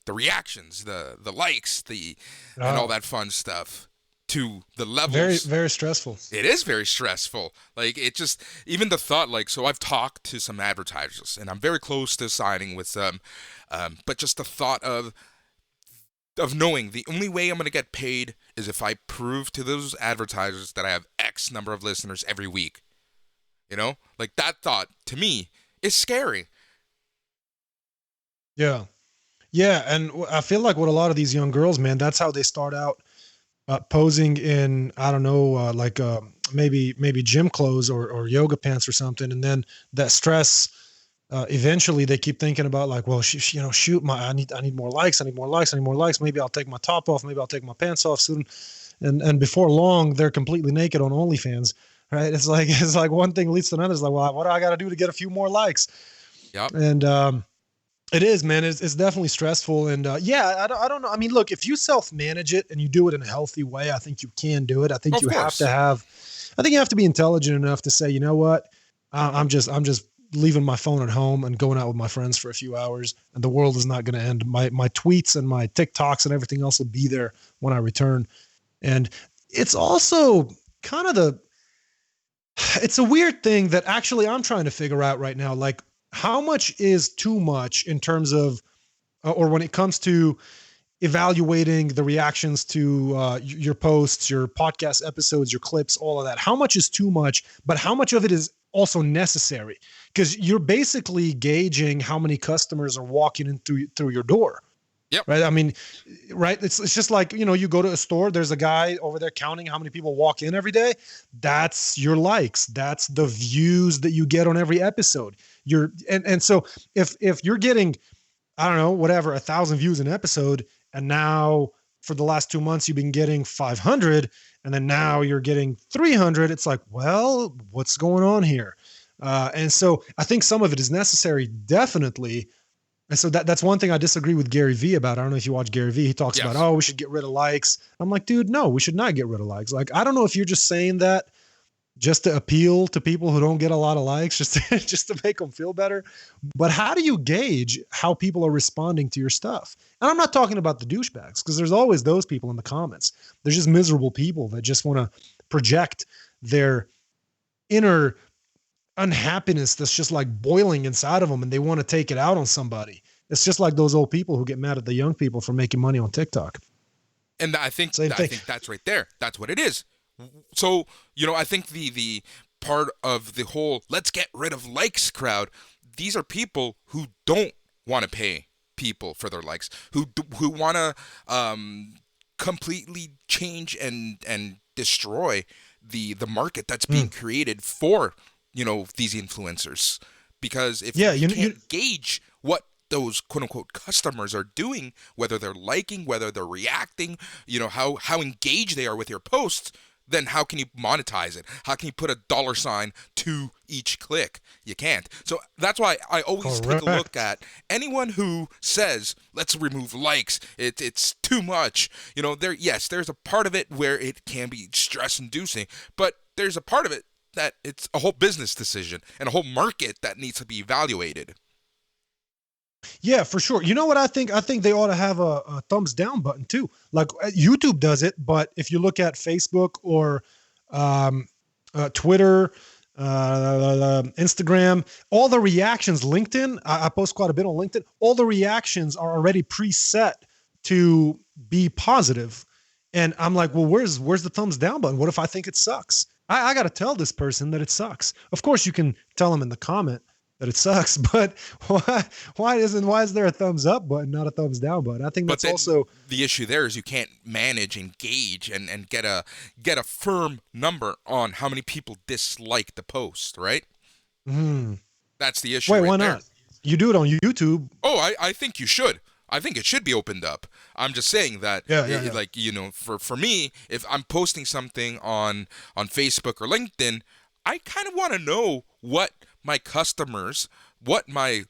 reactions, the likes, and all that fun stuff to the levels. Very, very stressful. It is very stressful. Like, it just, even the thought, like, so I've talked to some advertisers and I'm very close to signing with them, but just the thought of knowing the only way I'm going to get paid is if I prove to those advertisers that I have X number of listeners every week. You know, like, that thought to me is scary. Yeah. Yeah. And I feel like with a lot of these young girls, man, that's how they start out posing in, I don't know, maybe gym clothes or yoga pants or something. And then that stress, eventually they keep thinking about, like, well, shoot, I need more likes. I need more likes. I need more likes. Maybe I'll take my top off. Maybe I'll take my pants off soon. And before long, they're completely naked on OnlyFans. Right. It's like one thing leads to another. It's like, well, what do I got to do to get a few more likes? Yep. And, it is, man. It's definitely stressful. And, I don't know. I mean, look, if you self-manage it and you do it in a healthy way, I think you can do it. I think have to be intelligent enough to say, you know what, I'm just leaving my phone at home and going out with my friends for a few hours, and the world is not going to end. My tweets and my TikToks and everything else will be there when I return. And it's also kind of it's a weird thing that actually I'm trying to figure out right now. Like, how much is too much in terms of, or when it comes to evaluating the reactions to your posts, your podcast episodes, your clips, all of that? How much is too much, but how much of it is also necessary? Because you're basically gauging how many customers are walking in through your door. Yep. Right. I mean, right. It's just like, you know, you go to a store, there's a guy over there counting how many people walk in every day. That's your likes. That's the views that you get on every episode. And so if you're getting, I don't know, whatever, 1,000 views an episode, and now for the last 2 months, you've been getting 500, and then now you're getting 300. It's like, well, what's going on here? And so I think some of it is necessary, definitely. And so that's one thing I disagree with Gary Vee about. I don't know if you watch Gary Vee. He talks about, oh, we should get rid of likes. I'm like, dude, no, we should not get rid of likes. Like, I don't know if you're just saying that just to appeal to people who don't get a lot of likes, just to make them feel better. But how do you gauge how people are responding to your stuff? And I'm not talking about the douchebags, because there's always those people in the comments. There's just miserable people that just want to project their inner unhappiness that's just like boiling inside of them, and they want to take it out on somebody. It's just like those old people who get mad at the young people for making money on TikTok. And I think that's right there. That's what it is. So, you know, I think the part of the whole let's get rid of likes crowd, these are people who don't want to pay people for their likes, who want to completely change and destroy the market that's being created for, you know, these influencers. Because if you can't gauge what those quote unquote customers are doing, whether they're liking, whether they're reacting, you know, how engaged they are with your posts, then how can you monetize it? How can you put a $sign to each click? You can't. So that's why I always take a look at anyone who says, let's remove likes, it's too much. You know, there's a part of it where it can be stress inducing, but there's a part of it that it's a whole business decision and a whole market that needs to be evaluated. Yeah, for sure. You know what I think? I think they ought to have a thumbs down button too. Like YouTube does it, but if you look at Facebook or Twitter, Instagram, all the reactions, LinkedIn, I post quite a bit on LinkedIn. All the reactions are already preset to be positive. And I'm like, well, where's the thumbs down button? What if I think it sucks? I got to tell this person that it sucks. Of course, you can tell them in the comment that it sucks, but why is there a thumbs up button, not a thumbs down button? I think that's also the issue. There is you can't manage and gauge and get a firm number on how many people dislike the post, right? That's the issue. Wait, why not? You do it on YouTube. Oh, I think you should. I think it should be opened up. I'm just saying that, like, you know, for me, if I'm posting something on Facebook or LinkedIn, I kind of want to know what my customers, what my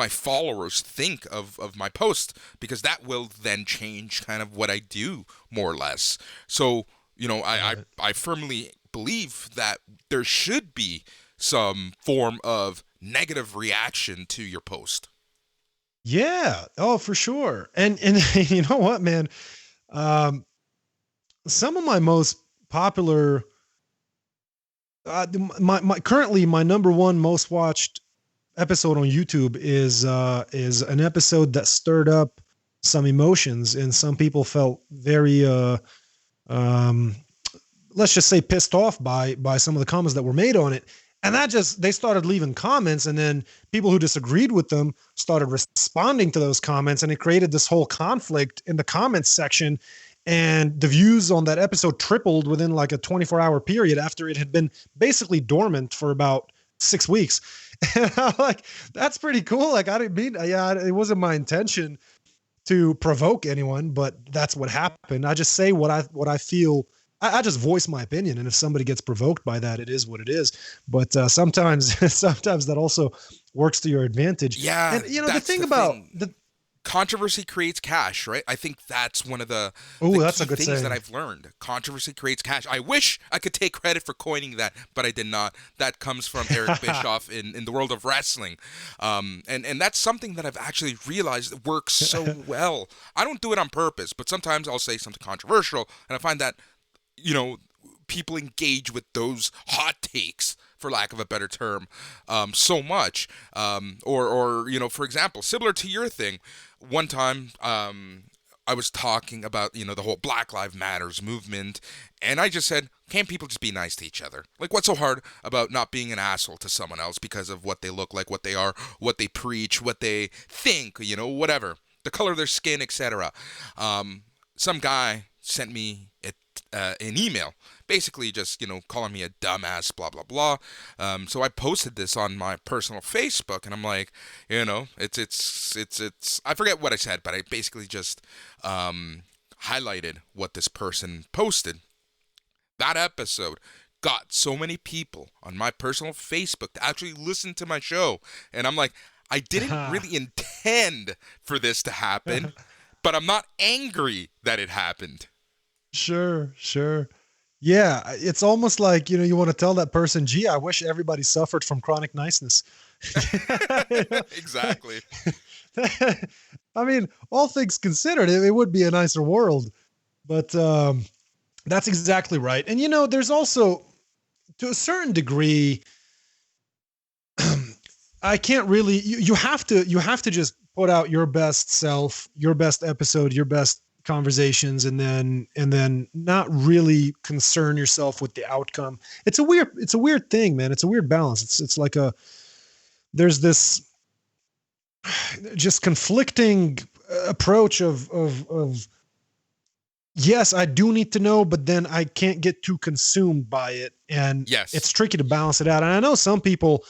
followers think of my post, because that will then change kind of what I do, more or less. So, you know, I firmly believe that there should be some form of negative reaction to your post. Yeah. Oh, for sure. And you know what, man? Some of my most popular, my currently my number one most watched episode on YouTube is an episode that stirred up some emotions, and some people felt very let's just say pissed off by some of the comments that were made on it. And they started leaving comments, and then people who disagreed with them started responding to those comments, and it created this whole conflict in the comments section. And the views on that episode tripled within like a 24-hour period after it had been basically dormant for about 6 weeks. And I'm like, that's pretty cool. Like, I didn't mean, it wasn't my intention to provoke anyone, but that's what happened. I just say what I feel. I just voice my opinion, and if somebody gets provoked by that, it is what it is. But sometimes that also works to your advantage. Yeah, and you know the thing about the controversy creates cash, right? I think that's one of the that's a good things saying that I've learned. Controversy creates cash. I wish I could take credit for coining that, but I did not. That comes from Eric Bischoff in the world of wrestling. And that's something that I've actually realized works so well. I don't do it on purpose, but sometimes I'll say something controversial, and I find that, you know, people engage with those hot takes, for lack of a better term, so much. Or you know, for example, similar to your thing, one time I was talking about, you know, the whole Black Lives Matters movement, and I just said, can't people just be nice to each other? Like, what's so hard about not being an asshole to someone else because of what they look like, what they are, what they preach, what they think, you know, whatever, the color of their skin, etc. Some guy sent me an email, basically just, you know, calling me a dumbass, blah blah blah. So I posted this on my personal Facebook, and I'm like, you know, it's I forget what I said, but I basically just highlighted what this person posted. That episode got so many people on my personal Facebook to actually listen to my show, and I'm like, I didn't really intend for this to happen, but I'm not angry that it happened. Sure. Yeah, it's almost like, you know, you want to tell that person, gee, I wish everybody suffered from chronic niceness. Exactly. I mean, all things considered, it would be a nicer world. But that's exactly right. And, you know, there's also, to a certain degree, I can't really, you have to just put out your best self, your best episode, your best conversations, and then not really concern yourself with the outcome. It's a weird thing, man. It's a weird balance. It's like there's this just conflicting approach of yes, I do need to know, but then I can't get too consumed by it. And yes, it's tricky to balance it out. And I know some people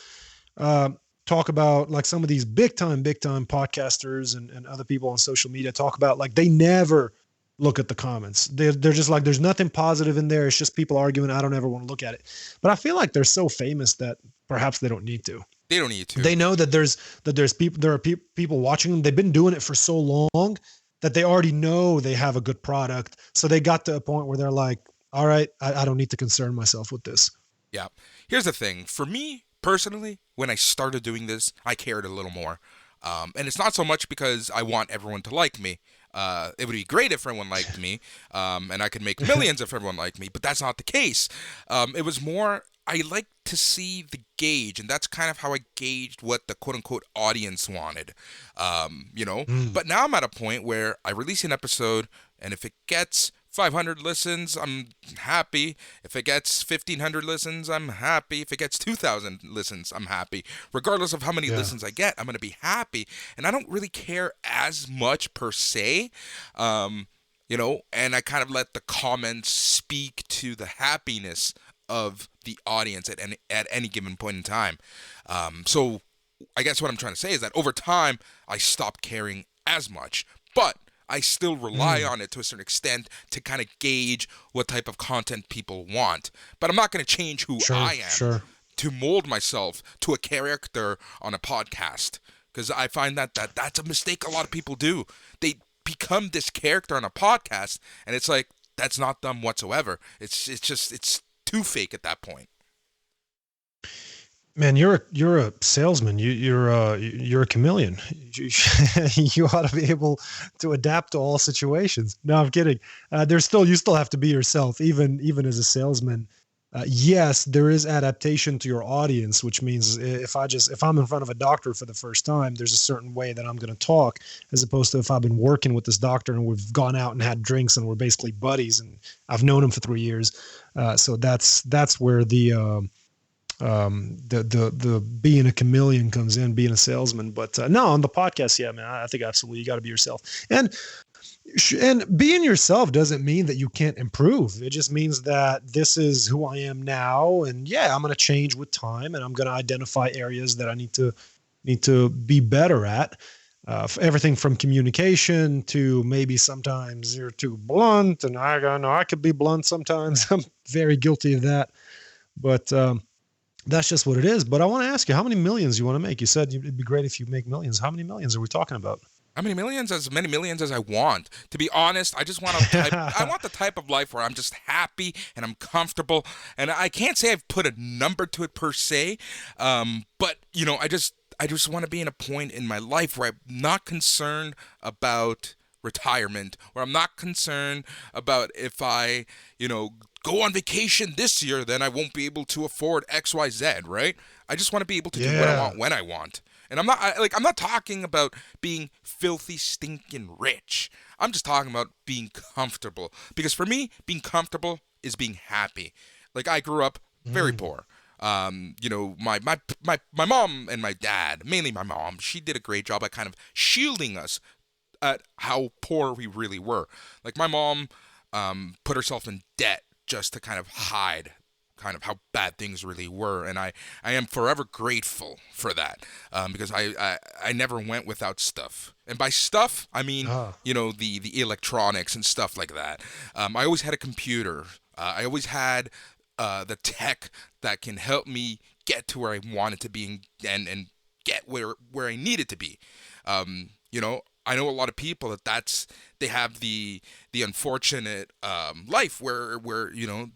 talk about, like, some of these big time podcasters and other people on social media talk about, like, they never look at the comments. They're just like, there's nothing positive in there. It's just people arguing. I don't ever want to look at it. But I feel like they're so famous that perhaps they don't need to. They don't need to. They know that there are people watching them. They've been doing it for so long that they already know they have a good product. So they got to a point where they're like, all right, I don't need to concern myself with this. Yeah. Here's the thing. For me, personally, when I started doing this, I cared a little more. And it's not so much because I want everyone to like me. It would be great if everyone liked me, and I could make millions if everyone liked me, but that's not the case. It was more, I like to see the gauge, and that's kind of how I gauged what the quote-unquote audience wanted, you know? But now I'm at a point where I release an episode, and if it gets 500 listens, I'm happy. If it gets 1,500 listens, I'm happy. If it gets 2,000 listens, I'm happy. Regardless of how many listens I get, I'm going to be happy. And I don't really care as much per se, you know, and I kind of let the comments speak to the happiness of the audience at any given point in time. So I guess what I'm trying to say is that over time, I stopped caring as much, but I still rely on it to a certain extent to kind of gauge what type of content people want. But I'm not going to change who I am to mold myself to a character on a podcast, because I find that that's a mistake a lot of people do. They become this character on a podcast, and it's like, that's not them whatsoever. It's too fake at that point. Man, you're a salesman. You're a chameleon. You ought to be able to adapt to all situations. No, I'm kidding. You still have to be yourself, even as a salesman. Yes, there is adaptation to your audience, which means if I'm in front of a doctor for the first time, there's a certain way that I'm going to talk, as opposed to if I've been working with this doctor and we've gone out and had drinks and we're basically buddies and I've known him for 3 years. So that's where the being a chameleon comes in, being a salesman. But no, on the podcast, yeah, man, I think absolutely you got to be yourself. And being yourself doesn't mean that you can't improve. It just means that this is who I am now, and yeah, I'm going to change with time, and I'm going to identify areas that I need to be better at. Everything from communication to maybe sometimes you're too blunt, and I know I could be blunt sometimes. I'm very guilty of that, but that's just what it is. But I want to ask you, how many millions you want to make? You said it'd be great if you make millions. How many millions are we talking about? How many millions? As many millions as I want. To be honest, I just want I want the type of life where I'm just happy and I'm comfortable. And I can't say I've put a number to it per se, but you know, I just want to be in a point in my life where I'm not concerned about retirement, where I'm not concerned about if I, go on vacation this year, then I won't be able to afford XYZ, right? I just want to be able to do what I want when I want. And I'm not talking about being filthy, stinking rich. I'm just talking about being comfortable. Because for me, being comfortable is being happy. Like, I grew up very poor. My mom and my dad, mainly my mom, she did a great job at kind of shielding us at how poor we really were. Like, my mom put herself in debt just to kind of hide kind of how bad things really were, and I am forever grateful for that, because I never went without stuff. And by stuff, I mean, the electronics and stuff like that. I always had a computer. I always had the tech that can help me get to where I wanted to be and get where I needed to be. I know a lot of people they have the unfortunate life where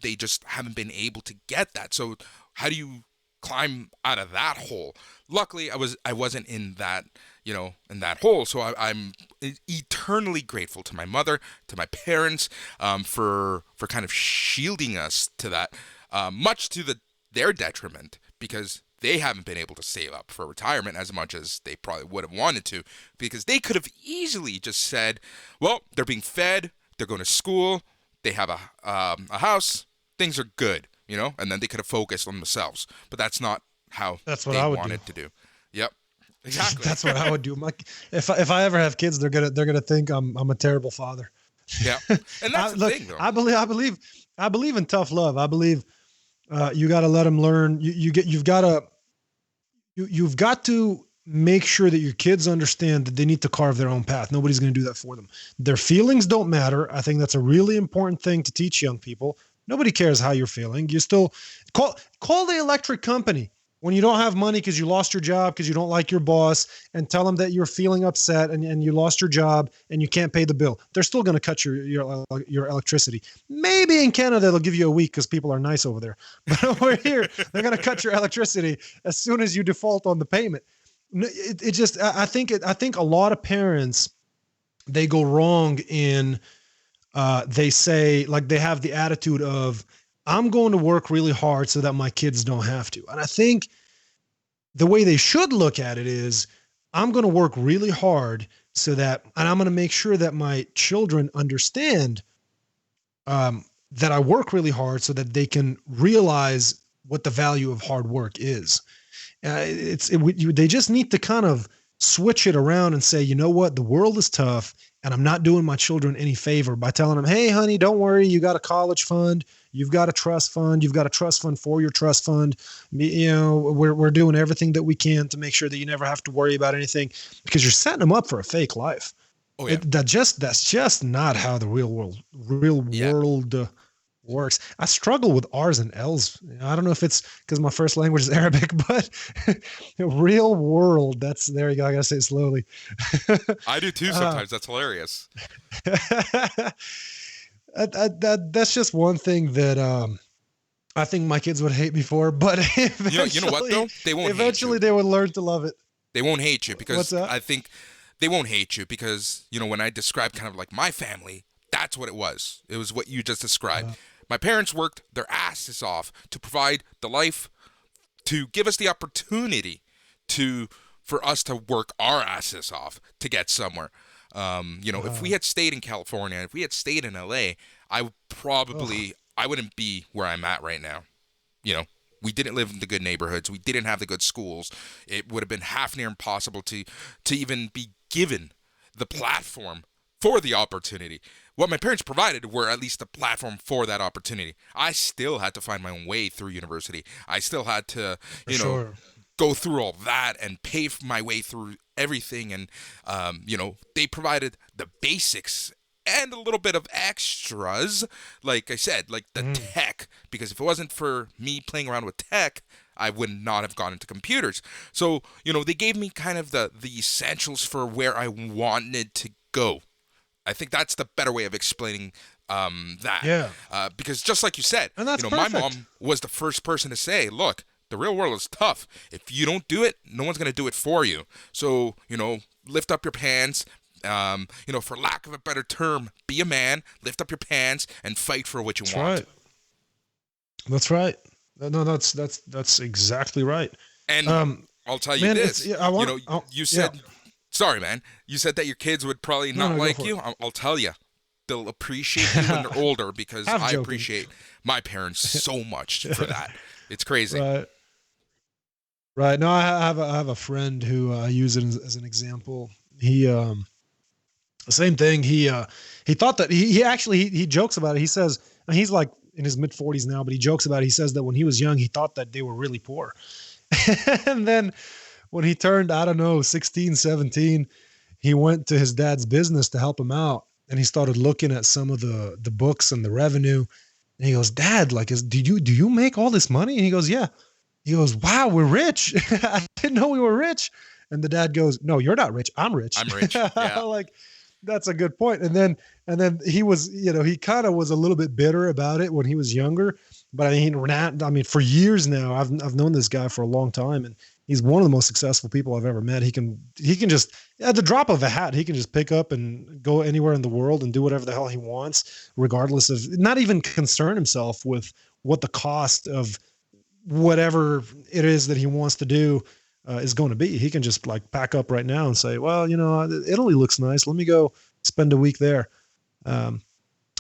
they just haven't been able to get that. So how do you climb out of that hole? Luckily, I wasn't in that in that hole. So I'm eternally grateful to my mother, to my parents, for kind of shielding us to that, much to their detriment, because they haven't been able to save up for retirement as much as they probably would have wanted to, because they could have easily just said, well, they're being fed, they're going to school, they have a house, things are good, and then they could have focused on themselves. But that's not how they wanted to do. Yep. Exactly. That's what I would do. If I ever have kids, they're gonna think I'm a terrible father. Yeah. And that's the thing, though. I believe in tough love. I believe you got to let them learn. You've got to make sure that your kids understand that they need to carve their own path. Nobody's going to do that for them. Their feelings don't matter. I think that's a really important thing to teach young people. Nobody cares how you're feeling. You still call the electric company when you don't have money because you lost your job, because you don't like your boss, and tell them that you're feeling upset and you lost your job and you can't pay the bill. They're still going to cut your electricity. Maybe in Canada they'll give you a week because people are nice over there. But over here, they're going to cut your electricity as soon as you default on the payment. I think a lot of parents, they go wrong in they say, like, they have the attitude of, I'm going to work really hard so that my kids don't have to. And I think the way they should look at it is, I'm going to work really hard and I'm going to make sure that my children understand that I work really hard so that they can realize what the value of hard work is. They just need to kind of switch it around and say, you know what, the world is tough, and I'm not doing my children any favor by telling them, hey, honey, don't worry, you got a college fund, you've got a trust fund, you've got a trust fund for your trust fund. We're doing everything that we can to make sure that you never have to worry about anything, because you're setting them up for a fake life. Oh yeah. That's just not how the real Yeah. world works. I struggle with R's and L's. I don't know if it's because my first language is Arabic, but real world. There you go. I gotta say it slowly. I do too sometimes. That's hilarious. That's just one thing that I think my kids would hate me for, but You know what though? They won't hate eventually you. they would learn to love it. They won't hate you because What's that? I think they won't hate you because, when I described kind of like my family, that's what it was. It was what you just described. My parents worked their asses off to provide the life, to give us the opportunity for us to work our asses off to get somewhere. If we had stayed in California, if we had stayed in LA, I wouldn't be where I'm at right now. We didn't live in the good neighborhoods. We didn't have the good schools. It would have been half near impossible to even be given the platform for the opportunity. What my parents provided were at least a platform for that opportunity. I still had to find my own way through university. I still had to, go through all that and pay my way through everything. And, they provided the basics and a little bit of extras, like I said, like the tech, because if it wasn't for me playing around with tech, I would not have gone into computers. So, they gave me kind of the essentials for where I wanted to go. I think that's the better way of explaining that. Yeah. Because just like you said, And that's my perfect. mom was the first person to say, look, the real world is tough. If you don't do it, no one's going to do it for you. So, lift up your pants. For lack of a better term, be a man, lift up your pants, and fight for what you want. Right. That's right. No, that's exactly right. And I'll tell you man, this. You said, yeah. sorry, man. You said that your kids would probably not No, go like for you. I'll tell you, they'll appreciate you when they're older because I'm I joking. appreciate my parents so much for that. It's crazy. Right. No, I have a friend who I use it as an example. He same thing. He thought that he jokes about it. He says, and he's like in his mid 40s now, but he jokes about it. He says that when he was young, he thought that they were really poor. And then when he turned, 16, 17, he went to his dad's business to help him out. And he started looking at some of the books and the revenue. And he goes, Dad, like, do you make all this money? And he goes, yeah. He goes, wow, we're rich. I didn't know we were rich. And the dad goes, no, you're not rich. I'm rich. I'm rich. Yeah. Like, that's a good point. And then he was, he kind of was a little bit bitter about it when he was younger. But for years now, I've known this guy for a long time, and he's one of the most successful people I've ever met. He can just, at the drop of a hat, he can just pick up and go anywhere in the world and do whatever the hell he wants, regardless of not even concern himself with what the cost of whatever it is that he wants to do is going to be. He can just like pack up right now and say, well, Italy looks nice. Let me go spend a week there. And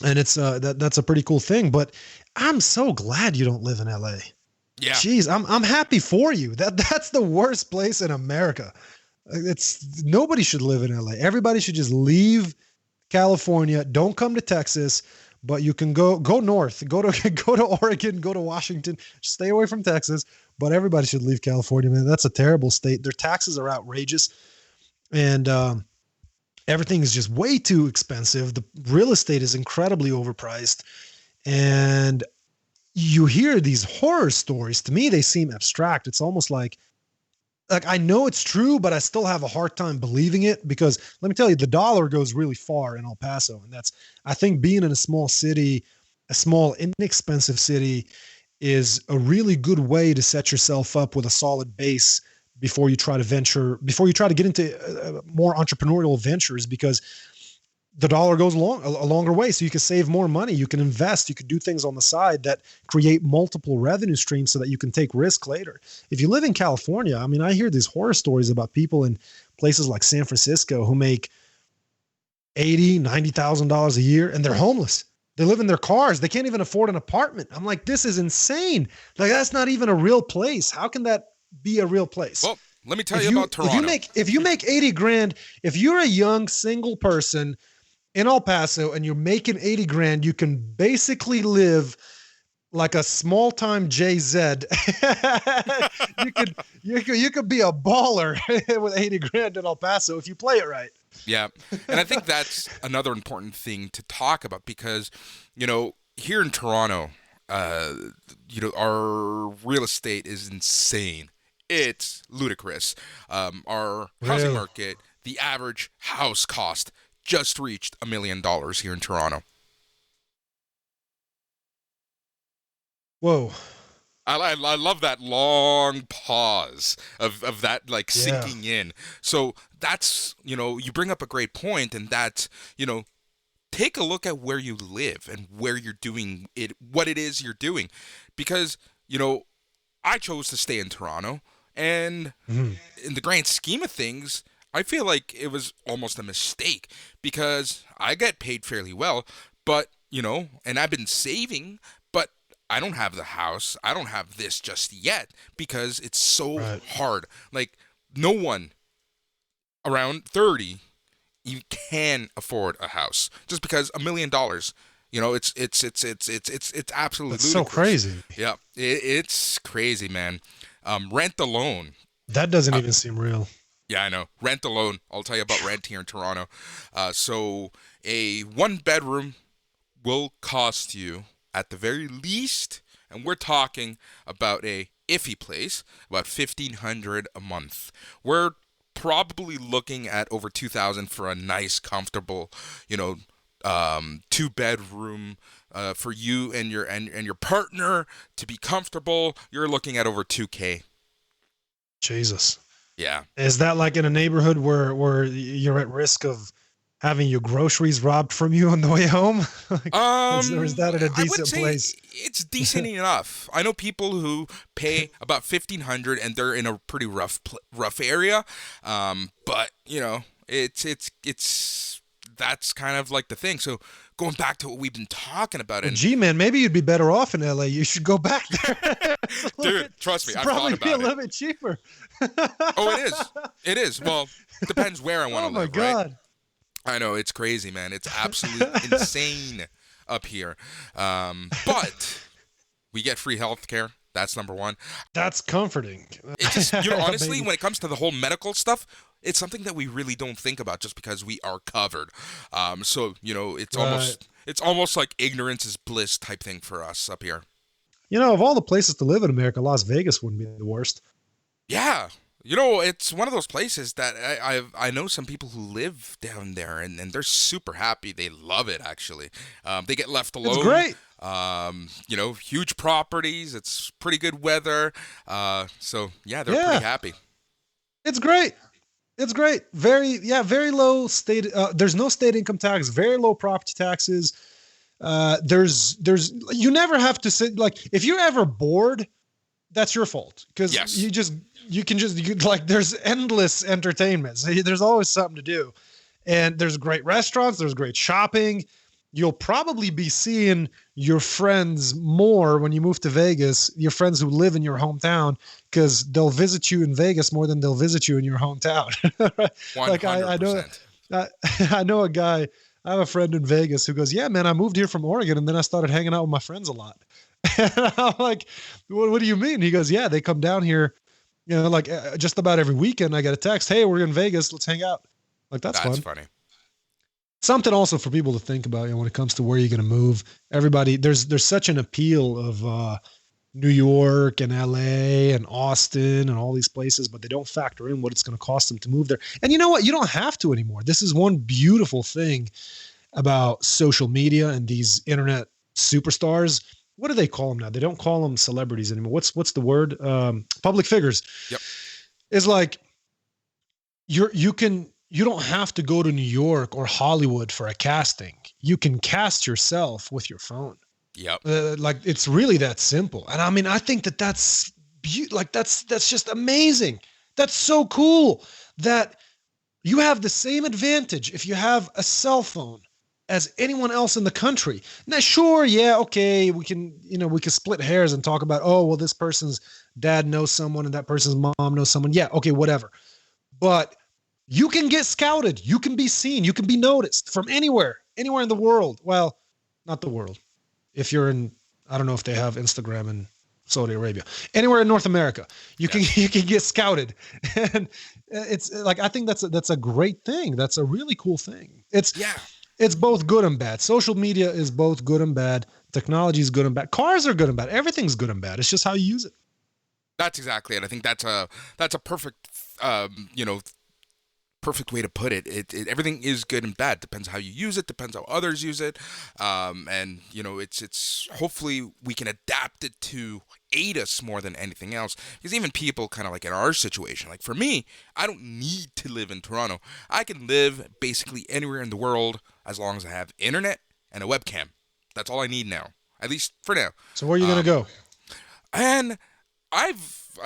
it's that's a pretty cool thing, but I'm so glad you don't live in LA. Yeah. Jeez, I'm happy for you. That's the worst place in America. Nobody should live in LA. Everybody should just leave California. Don't come to Texas, but you can go north, go to Oregon, go to Washington, just stay away from Texas. But everybody should leave California, man. That's a terrible state. Their taxes are outrageous. And, everything is just way too expensive. The real estate is incredibly overpriced. And you hear these horror stories. To me, they seem abstract. It's almost like I know it's true, but I still have a hard time believing it because let me tell you, the dollar goes really far in El Paso. And I think being in a small city, a small, inexpensive city is a really good way to set yourself up with a solid base before you try to get into more entrepreneurial ventures, because the dollar goes a longer way. So you can save more money. You can invest. You can do things on the side that create multiple revenue streams so that you can take risk later. If you live in California, I hear these horror stories about people in places like San Francisco who make $80,000, $90,000 a year and they're homeless. They live in their cars. They can't even afford an apartment. I'm like, this is insane. Like, that's not even a real place. How can that be a real place? Well, let me tell you about Toronto. If you make 80 grand, if you're a young single person in El Paso and you're making 80 grand, you can basically live like a small time JZ. you could be a baller with 80 grand in El Paso if you play it right. Yeah. And I think that's another important thing to talk about because, here in Toronto, our real estate is insane. It's ludicrous. Our housing Really? market, the average house cost just reached $1 million here in Toronto. Whoa. I love that long pause of that like sinking in. So that's, you bring up a great point, and that's, take a look at where you live and where you're doing it, what it is you're doing. Because, I chose to stay in Toronto, and in the grand scheme of things, I feel like it was almost a mistake because I get paid fairly well, but, and I've been saving, but I don't have the house. I don't have this just yet because it's so hard. Like, no one around 30 you can afford a house just because $1 million. It's absolutely That's ludicrous. so crazy. Yeah, it's crazy, man. Rent alone. That doesn't even seem real. Yeah, I know. Rent alone. I'll tell you about rent here in Toronto. So a 1-bedroom will cost you at the very least, and we're talking about a iffy place, about $1,500 a month. We're probably looking at over $2,000 for a nice, comfortable, 2-bedroom for you and your partner to be comfortable. You're looking at over $2,000. Jesus. Yeah. Is that like in a neighborhood where you're at risk of having your groceries robbed from you on the way home? Or is that in a decent I would say place? It's decent enough. I know people who pay about $1,500 and they're in a pretty rough area. But it's that's kind of like the thing. So going back to what we've been talking about, and Gee, man, maybe you'd be better off in LA. You should go back there. Dude, trust me, I've probably thought be a about little it. bit cheaper. Oh, it is. It is. Well, it depends where I want to Oh my live, God. right? I know, it's crazy, man. It's absolutely insane up here. But we get free health care. That's number one. That's comforting. It just, honestly, Maybe. when it comes to the whole medical stuff, it's something that we really don't think about just because we are covered. So, it's almost like ignorance is bliss type thing for us up here. Of all the places to live in America, Las Vegas wouldn't be the worst. Yeah. It's one of those places that I know some people who live down there, and they're super happy. They love it, actually. They get left alone. It's great. Huge properties. It's pretty good weather. So, yeah, they're pretty happy. It's great. It's great. Very low state. There's no state income tax, very low property taxes. You never have to sit, like, if you're ever bored, that's your fault. Because there's endless entertainment. So there's always something to do. And there's great restaurants. There's great shopping. You'll probably be seeing your friends more when you move to Vegas, your friends who live in your hometown, because they'll visit you in Vegas more than they'll visit you in your hometown. 100%. Like I know a guy, I have a friend in Vegas who goes, yeah, man, I moved here from Oregon and then I started hanging out with my friends a lot. And I'm like, what do you mean? He goes, yeah, they come down here, just about every weekend. I get a text, hey, we're in Vegas, let's hang out. Like, that's fun. Funny. Something also for people to think about, when it comes to where you're going to move. Everybody, there's such an appeal of New York and LA and Austin and all these places, but they don't factor in what it's going to cost them to move there. And you know what? You don't have to anymore. This is one beautiful thing about social media and these internet superstars. What do they call them now? They don't call them celebrities anymore. What's the word? Public figures. Yep. It's like you don't have to go to New York or Hollywood for a casting. You can cast yourself with your phone. Yep. It's really that simple. And I mean, I think that's just amazing. That's so cool that you have the same advantage if you have a cell phone as anyone else in the country. Now, sure, yeah, okay, we can split hairs and talk about, oh, well, this person's dad knows someone and that person's mom knows someone. Yeah, okay, whatever. But you can get scouted. You can be seen. You can be noticed from anywhere in the world. Well, not the world. If you're in, I don't know if they have Instagram Saudi Arabia. Anywhere in North America, you can get scouted, and it's like I think that's a great thing. That's a really cool thing. It's both good and bad. Social media is both good and bad. Technology is good and bad. Cars are good and bad. Everything's good and bad. It's just how you use it. That's exactly it. I think that's a perfect perfect way to put it. Everything is good and bad. Depends how you use it. Depends how others use it. And it's hopefully we can adapt it to aid us more than anything else. Because even people kind of like in our situation, like for me, I don't need to live in Toronto. I can live basically anywhere in the world as long as I have internet and a webcam. That's all I need now, at least for now. So where are you gonna go? And I've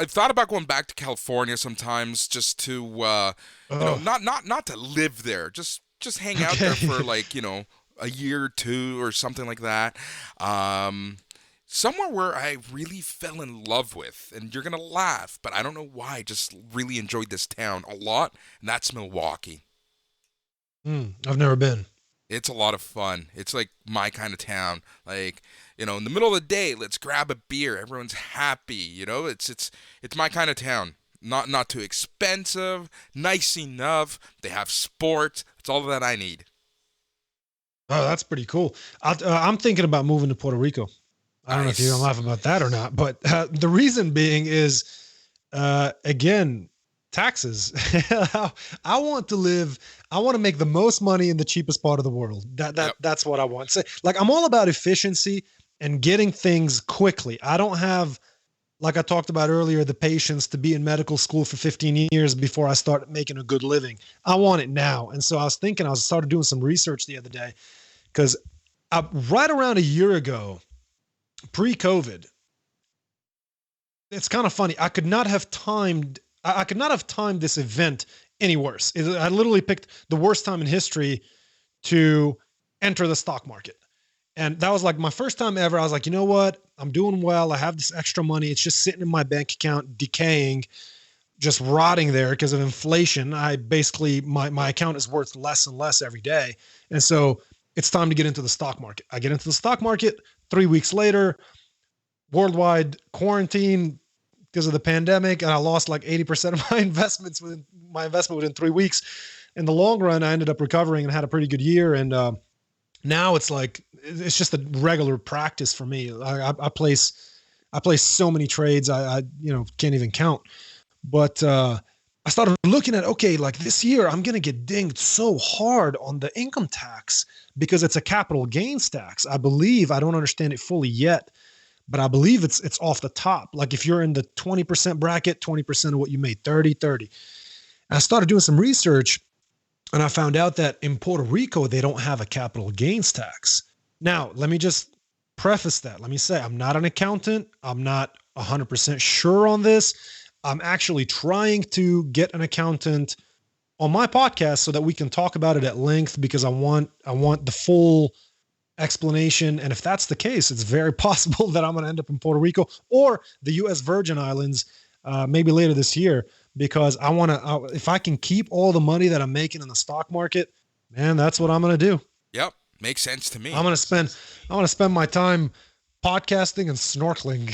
thought about going back to California sometimes, just to not to live there, just hang out there for like a year or two or something like that. Somewhere where I really fell in love with, and you're gonna laugh, but I don't know why. Just really enjoyed this town a lot, and that's Milwaukee. I've never been. It's a lot of fun. It's like my kind of town. Like, in the middle of the day, let's grab a beer. Everyone's happy. It's my kind of town. Not too expensive, nice enough. They have sports. It's all that I need. Oh, that's pretty cool. I'm thinking about moving to Puerto Rico. I don't know if you're gonna laugh about that or not, but the reason being is, again, taxes. I want to make the most money in the cheapest part of the world. That's what I want. So, like, I'm all about efficiency and getting things quickly. I don't have, like I talked about earlier, the patience to be in medical school for 15 years before I start making a good living. I want it now. And so I started doing some research the other day, because right around a year ago, pre-COVID, it's kind of funny. I could not have timed this event any worse. I literally picked the worst time in history to enter the stock market. And that was like my first time ever. I was like, you know what? I'm doing well. I have this extra money. It's just sitting in my bank account, decaying, just rotting there because of inflation. My account is worth less and less every day. And so it's time to get into the stock market. I get into the stock market. 3 weeks later, worldwide quarantine because of the pandemic, and I lost like 80% of my investment within 3 weeks. In the long run, I ended up recovering and had a pretty good year. And now it's it's just a regular practice for me. I place so many trades I can't even count. But I started looking at, okay, like this year I'm gonna get dinged so hard on the income tax because it's a capital gains tax. I believe, I don't understand it fully yet, but I believe it's off the top. Like if you're in the 20% bracket, 20% of what you made, 30. And I started doing some research, and I found out that in Puerto Rico, they don't have a capital gains tax. Now, let me just preface that. Let me say, I'm not an accountant. I'm not 100% sure on this. I'm actually trying to get an accountant on my podcast so that we can talk about it at length, because I want the full explanation. And if that's the case, it's very possible that I'm going to end up in Puerto Rico or the U.S. Virgin Islands maybe later this year, because I want to, if I can keep all the money that I'm making in the stock market, man, that's what I'm going to do. Yep. Makes sense to me. I want to spend my time podcasting and snorkeling.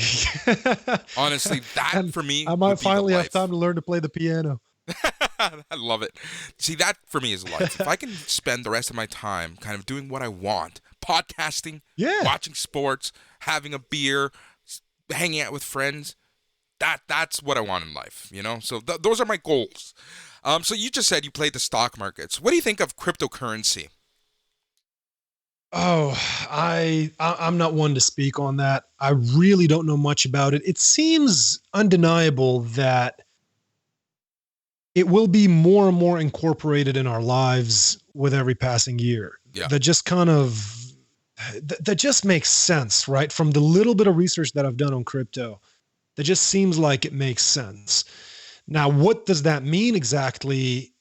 Honestly, that for me, I might finally have time to learn to play the piano. I love it. See, that for me is life. If I can spend the rest of my time kind of doing what I want, podcasting, watching sports, having a beer, hanging out with friends, that's what I want in life, So those are my goals. So you just said you played the stock markets. What do you think of cryptocurrency? Oh, I'm not one to speak on that. I really don't know much about it. It seems undeniable that it will be more and more incorporated in our lives with every passing year. Yeah. That just makes sense, right? From the little bit of research that I've done on crypto, that just seems like it makes sense. Now, what does that mean exactly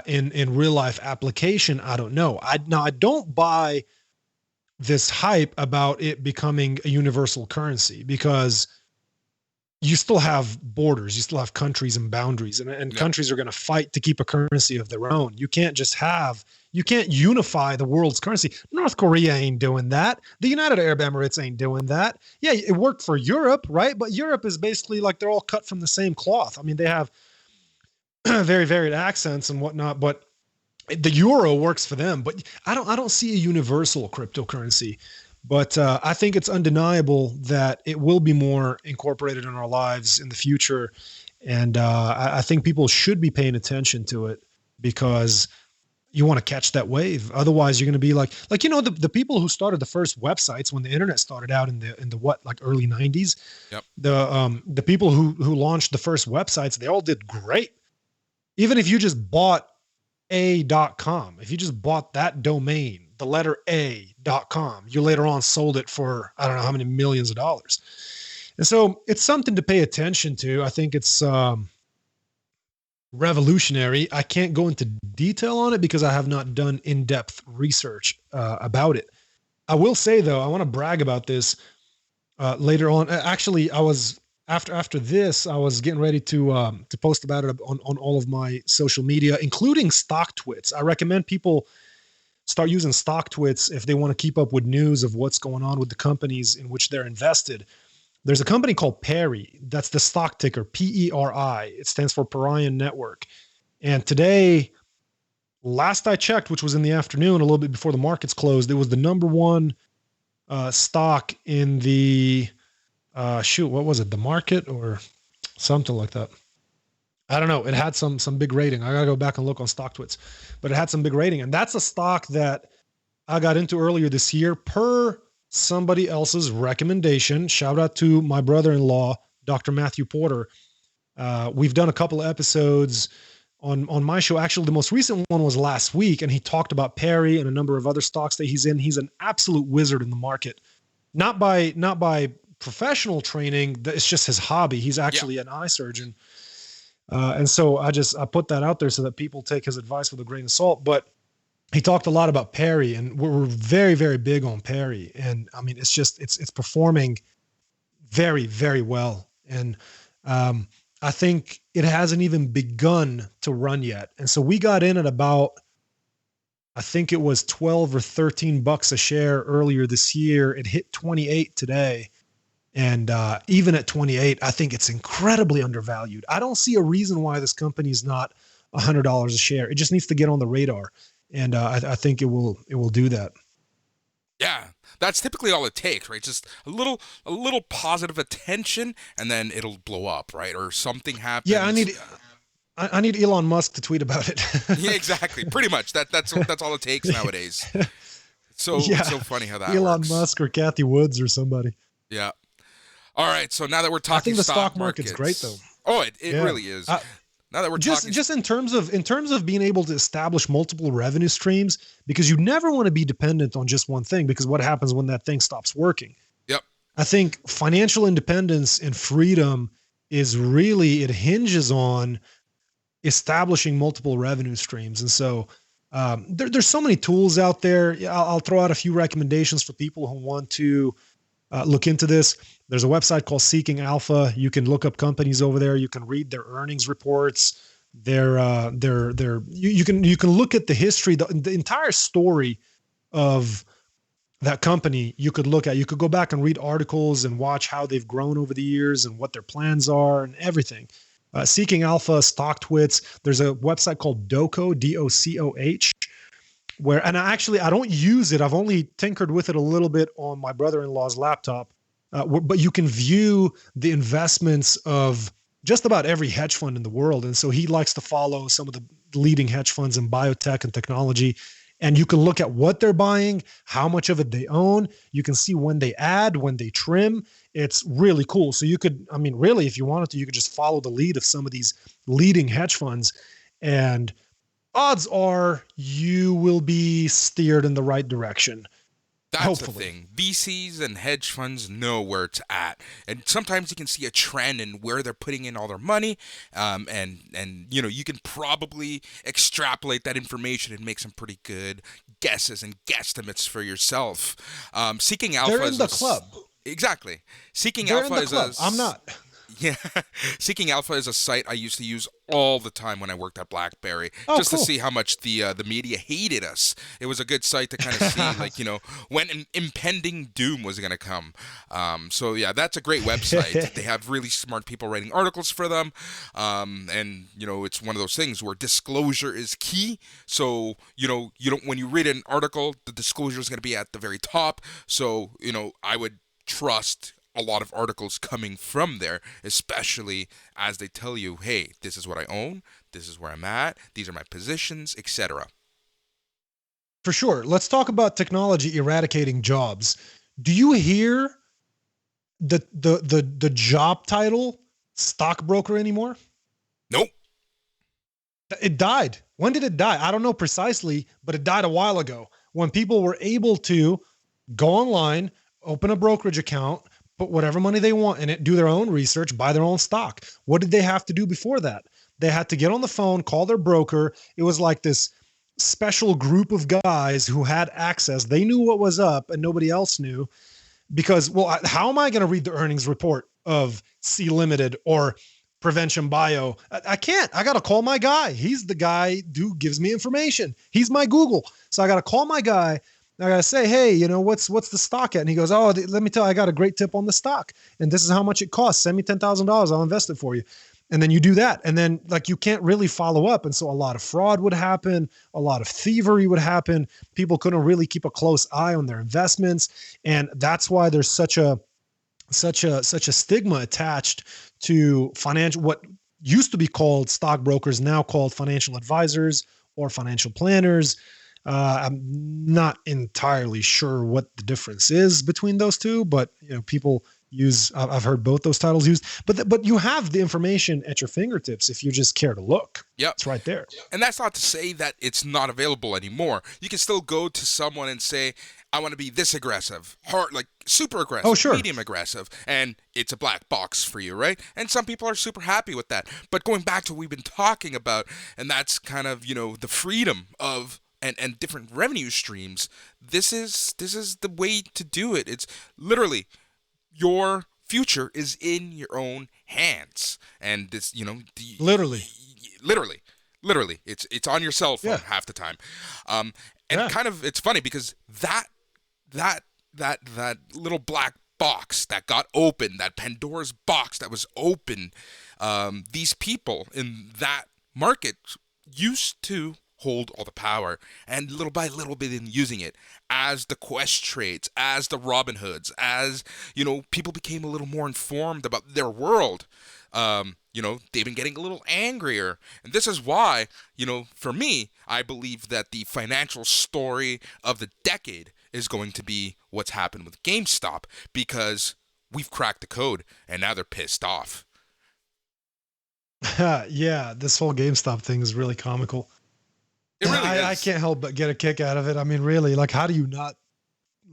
in real life application? I don't know. I don't buy this hype about it becoming a universal currency, because you still have borders, you still have countries and boundaries, and countries are going to fight to keep a currency of their own. You can't unify the world's currency. North Korea ain't doing that. The United Arab Emirates ain't doing that. Yeah, it worked for Europe, right? But Europe is basically like they're all cut from the same cloth. I mean, they have very varied accents and whatnot, but the euro works for them. But I don't see a universal cryptocurrency. But I think it's undeniable that it will be more incorporated in our lives in the future. And I think people should be paying attention to it because you want to catch that wave. Otherwise, you're going to be like the people who started the first websites when the internet started out in the early 90s. Yep. The people who launched the first websites, they all did great. Even if you just bought a.com, if you just bought that domain, the letter A.com, you later on sold it for, I don't know how many millions of dollars. And so it's something to pay attention to. I think it's revolutionary. I can't go into detail on it because I have not done in-depth research about it. I will say, though, I want to brag about this later on. Actually, I was after this, I was getting ready to post about it on all of my social media, including StockTwits. I recommend people start using StockTwits if they want to keep up with news of what's going on with the companies in which they're invested. There's a company called Peri. That's the stock ticker, PERI. It stands for Parian Network. And today, last I checked, which was in the afternoon, a little bit before the markets closed, it was the number one stock in the what was it? The market or something like that. I don't know. It had some big rating. I got to go back and look on StockTwits, but it had some big rating. And that's a stock that I got into earlier this year per somebody else's recommendation. Shout out to my brother-in-law, Dr. Matthew Porter. We've done a couple of episodes on my show. Actually, the most recent one was last week, and he talked about Peri and a number of other stocks that he's in. He's an absolute wizard in the market. Not by professional training. It's just his hobby. He's actually an eye surgeon. And so I put that out there so that people take his advice with a grain of salt. But he talked a lot about Peri, and we're very, very big on Peri. And I mean, it's performing very, very well. And I think it hasn't even begun to run yet. And so we got in at about, I think it was 12 or 13 bucks a share earlier this year. It hit 28 today. And even at 28, I think it's incredibly undervalued. I don't see a reason why this company is not $100 a share. It just needs to get on the radar. And I think it will do that. Yeah, that's typically all it takes, right? Just a little positive attention, and then it'll blow up, right? Or something happens. Yeah, I need Elon Musk to tweet about it. Yeah, exactly. Pretty much. That's all it takes nowadays. So funny how that Elon works. Musk or Kathy Woods or somebody. Yeah. All right. So now that we're talking, I think the stock market's great, though. Oh, it really is. Now that we're talking, just in terms of being able to establish multiple revenue streams, because you never want to be dependent on just one thing, because what happens when that thing stops working? Yep. I think financial independence and freedom it hinges on establishing multiple revenue streams. And so there's so many tools out there. I'll throw out a few recommendations for people who want to look into this. There's a website called Seeking Alpha. You can look up companies over there. You can read their earnings reports. You can look at the history, the entire story of that company. You could look at. You could go back and read articles and watch how they've grown over the years and what their plans are and everything. Seeking Alpha, StockTwits. There's a website called Docoh, DOCOH, and I don't use it. I've only tinkered with it a little bit on my brother-in-law's laptop. But you can view the investments of just about every hedge fund in the world. And so he likes to follow some of the leading hedge funds in biotech and technology. And you can look at what they're buying, how much of it they own. You can see when they add, when they trim. It's really cool. So really, if you wanted to, you could just follow the lead of some of these leading hedge funds. And odds are you will be steered in the right direction. That's Hopefully. the thing. VCs and hedge funds know where it's at, and sometimes you can see a trend in where they're putting in all their money, and you can probably extrapolate that information and make some pretty good guesses and guesstimates for yourself. Seeking Alpha They're in the club. Exactly. Seeking They're Alpha in the is club. I'm not. Yeah, Seeking Alpha is a site I used to use all the time when I worked at BlackBerry, Oh, just cool. to see how much the media hated us. It was a good site to kind of see, like, when an impending doom was going to come. So yeah, that's a great website. They have really smart people writing articles for them, and it's one of those things where disclosure is key. So you don't when you read an article, the disclosure is going to be at the very top. So I would trust a lot of articles coming from there, especially as they tell you, hey, this is what I own, this is where I'm at, these are my positions, etc. For sure. Let's talk about technology eradicating jobs. Do you hear the job title stockbroker anymore? Nope. It died. When did it die? I don't know precisely, but it died a while ago when people were able to go online, open a brokerage account, put whatever money they want in it, do their own research, buy their own stock. What did they have to do before that? They had to get on the phone, call their broker. It was like this special group of guys who had access. They knew what was up and nobody else knew because, well, how am I going to read the earnings report of C Limited or Prevention Bio? I can't. I got to call my guy. He's the guy who gives me information. He's my Google. So I got to call my guy. I gotta say, hey, what's the stock at? And he goes, oh, let me tell you, I got a great tip on the stock, and this is how much it costs. Send me $10,000, I'll invest it for you. And then you do that, and then you can't really follow up, and so a lot of fraud would happen, a lot of thievery would happen. People couldn't really keep a close eye on their investments, and that's why there's such a stigma attached to what used to be called stockbrokers, now called financial advisors or financial planners. I'm not entirely sure what the difference is between those two, but people use. I've heard both those titles used, but you have the information at your fingertips if you just care to look. Yep. It's right there. And that's not to say that it's not available anymore. You can still go to someone and say, I want to be this aggressive, hard, like super aggressive, Oh, sure. medium aggressive, and it's a black box for you, right? And some people are super happy with that. But going back to what we've been talking about, and that's kind of, the freedom of and different revenue streams. This is the way to do it. It's literally your future is in your own hands, and this Literally, it's on your cell phone half the time. Kind of it's funny because that little black box that got open, that Pandora's box that was open, these people in that market used to hold all the power, and little by little bit in using it as the Quest trades, as the Robin Hoods, as people became a little more informed about their world. They've been getting a little angrier, and this is why for me, I believe that the financial story of the decade is going to be what's happened with GameStop, because we've cracked the code and now they're pissed off. Yeah, this whole GameStop thing is really comical. It really is. I can't help but get a kick out of it. I mean, really, how do you not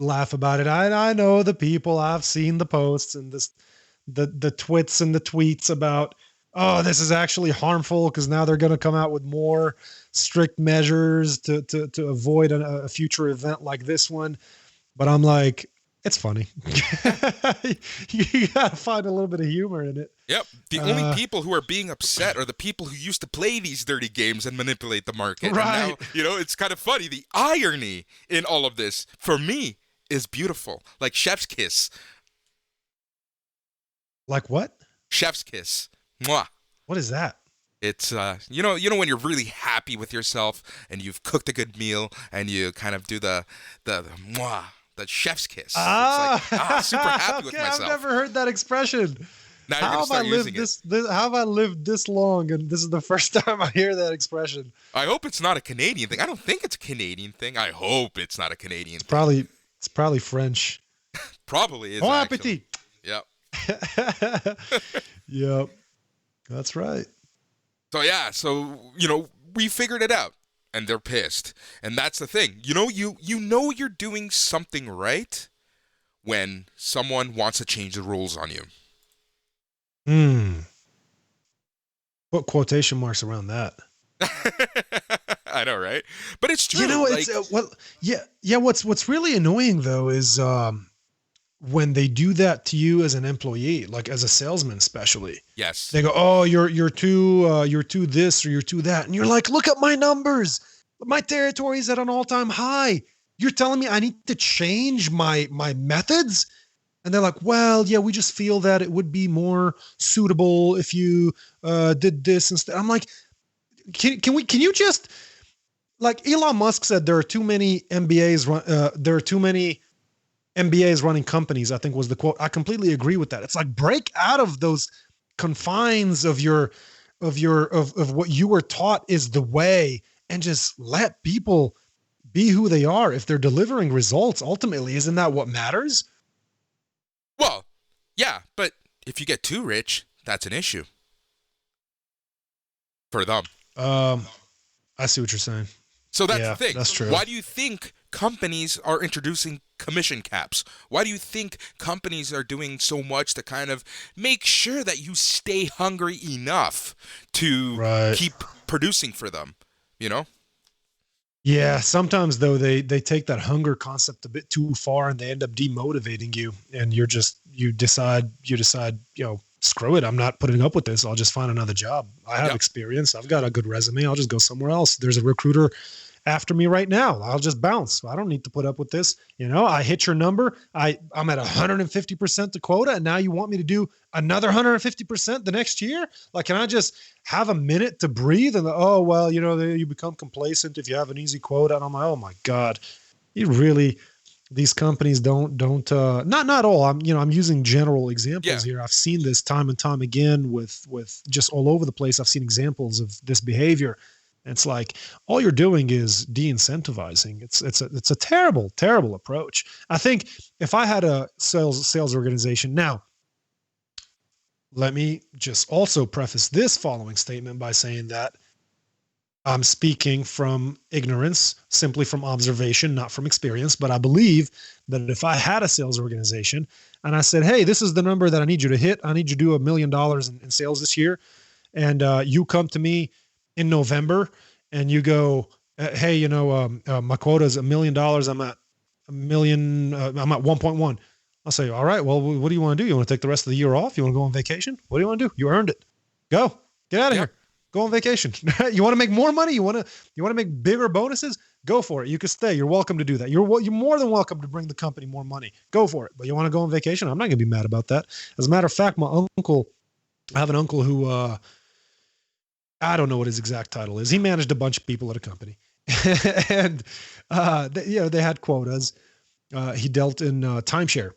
laugh about it? I know the people. I've seen the posts and the twits and the tweets about, oh, this is actually harmful because now they're going to come out with more strict measures to avoid a future event like this one. But I'm like, it's funny. You got to find a little bit of humor in it. Yep. The only people who are being upset are the people who used to play these dirty games and manipulate the market. Right. And now, it's kind of funny. The irony in all of this, for me, is beautiful. Like chef's kiss. Like what? Chef's kiss. Mwah. What is that? It's when you're really happy with yourself and you've cooked a good meal and you kind of do the mwah, the chef's kiss. It's like, super happy with myself. I've never heard that expression. Now you're gonna start using it. How have I lived this long and this is the first time I hear that expression? I hope it's not a Canadian thing. I don't think it's a Canadian thing. I hope it's not a Canadian thing. It's probably French. Probably is. Bon appetit. Yep. Yep. That's right. So we figured it out, and they're pissed, and that's the thing. You're doing something right when someone wants to change the rules on you. Put quotation marks around that. I know, right? But it's true. It's What's really annoying though is when they do that to you as an employee, like as a salesman, especially, Yes. they go, "Oh, you're too this or you're too that," and you're like, "Look at my numbers. My territory is at an all-time high. You're telling me I need to change my methods?" And they're like, "Well, yeah, we just feel that it would be more suitable if you did this instead." I'm like, can you just, like Elon Musk said, there are too many MBAs running companies, I think was the quote. I completely agree with that. It's like, break out of those confines of what you were taught is the way, and just let people be who they are. If they're delivering results, ultimately, isn't that what matters? Well, yeah, but if you get too rich, that's an issue for them. I see what you're saying. So that's Yeah, the thing. that's true. Why do you think companies are introducing commission caps? Why do you think companies are doing so much to kind of make sure that you stay hungry enough to keep producing for them? You know? Yeah, sometimes though they take that hunger concept a bit too far, and they end up demotivating you, and you decide, screw it, I'm not putting up with this. I'll just find another job. I have experience. I've got a good resume. I'll just go somewhere else. There's a recruiter after me right now. I'll just bounce. I don't need to put up with this. I hit your number. I'm at 150% to quota, and now you want me to do another 150% the next year? Like, can I just have a minute to breathe? And you become complacent if you have an easy quota. And I'm like, oh my God, these companies don't not all. I'm using general examples here. I've seen this time and time again with just all over the place. I've seen examples of this behavior. It's like, all you're doing is de-incentivizing. It's a terrible, terrible approach. I think if I had a sales organization now, let me just also preface this following statement by saying that I'm speaking from ignorance, simply from observation, not from experience. But I believe that if I had a sales organization and I said, "Hey, this is the number that I need you to hit. I need you to do $1 million in sales this year," and you come to me in November and you go, "Hey, my quota is $1 million. I'm at $1 million. I'm at 1.1. I'll say, "All right, well, what do you want to do? You want to take the rest of the year off? You want to go on vacation? What do you want to do? You earned it. Go, get out of here. Go on vacation." You want to make more money? You want to make bigger bonuses? Go for it. You can stay. You're welcome to do that. You're more than welcome to bring the company more money. Go for it. But you want to go on vacation? I'm not going to be mad about that. As a matter of fact, I have an uncle who, I don't know what his exact title is. He managed a bunch of people at a company, and they had quotas. He dealt in timeshare,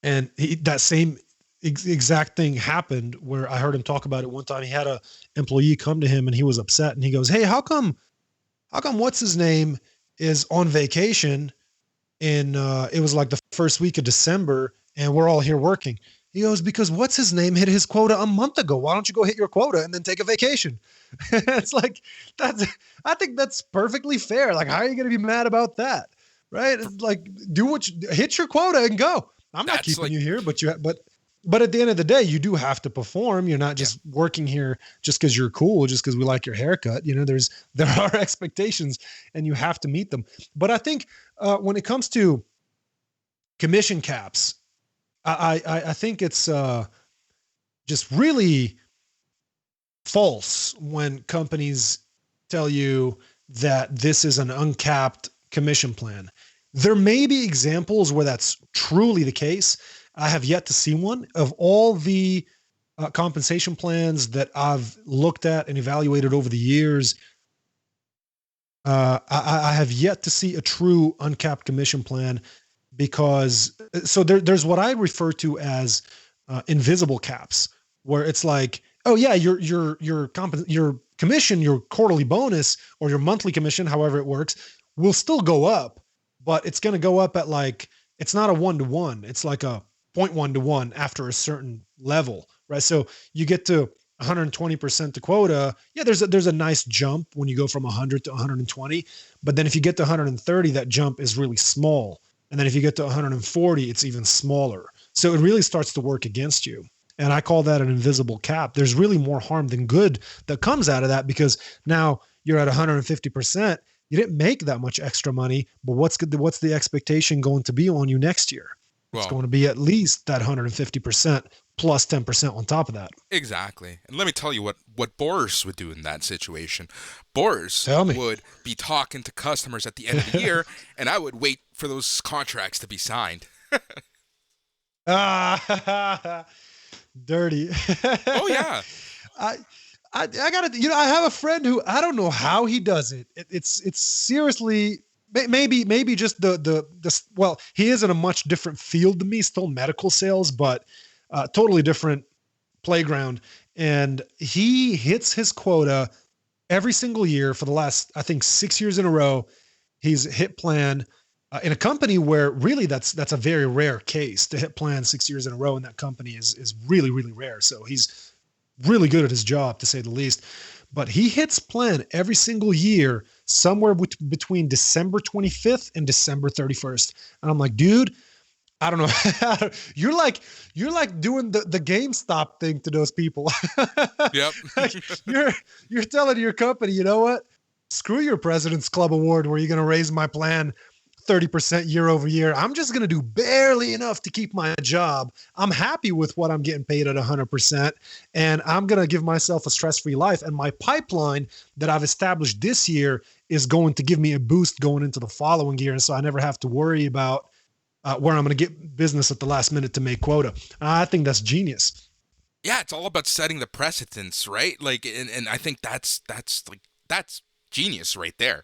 and that same exact thing happened where I heard him talk about it one time. He had a employee come to him and he was upset, and he goes, "Hey, how come what's his name is on vacation in it was like the first week of December and we're all here working?" He goes, "Because what's his name hit his quota a month ago. Why don't you go hit your quota and then take a vacation?" It's like, I think that's perfectly fair. Like, how are you going to be mad about that? Right? It's like, hit your quota and go. I'm not keeping you here, but at the end of the day, you do have to perform. You're not just working here just because you're cool, just because we like your haircut. There are expectations and you have to meet them. But I think when it comes to commission caps, I think it's just really false when companies tell you that this is an uncapped commission plan. There may be examples where that's truly the case. I have yet to see one. Of all the compensation plans that I've looked at and evaluated over the years, I have yet to see a true uncapped commission plan, because there's what I refer to as invisible caps, where it's like, oh yeah, your commission, your quarterly bonus or your monthly commission, however it works, will still go up, but it's going to go up at it's not a 1-to-1. It's like a 0.1-to-1 after a certain level, right? So you get to 120% to quota. Yeah, there's a nice jump when you go from 100 to 120, but then if you get to 130, that jump is really small. And then if you get to 140, it's even smaller. So it really starts to work against you. And I call that an invisible cap. There's really more harm than good that comes out of that, because now you're at 150%. You didn't make that much extra money, but what's the expectation going to be on you next year? It's Well, going to be at least that 150% plus 10% on top of that. exactly. And let me tell you what Boris would do in that situation. Boris Tell me. would be talking to customers at the end of the year, and I would wait for those contracts to be signed. Ah, dirty. Oh, yeah. I gotta, I have a friend who, I don't know how he does it. It's seriously, maybe just well, he is in a much different field than me, still medical sales, but totally different playground. And he hits his quota every single year for the last, I think, 6 years in a row. He's hit plan in a company where really that's a very rare case to hit plan 6 years in a row. And that company is really, really rare. So he's really good at his job, to say the least. But he hits plan every single year, somewhere between December 25th and December 31st. And I'm like, dude, I don't know. you're like doing the GameStop thing to those people. Yep. Like, you're telling your company, you know what? Screw your President's Club award where you're going to raise my plan 30% year over year. I'm just going to do barely enough to keep my job. I'm happy with what I'm getting paid at 100%. And I'm going to give myself a stress-free life. And my pipeline that I've established this year is going to give me a boost going into the following year. And so I never have to worry about where I'm going to get business at the last minute to make quota. I think that's genius. Yeah, it's all about setting the precedence, right? Like, and I think that's genius right there.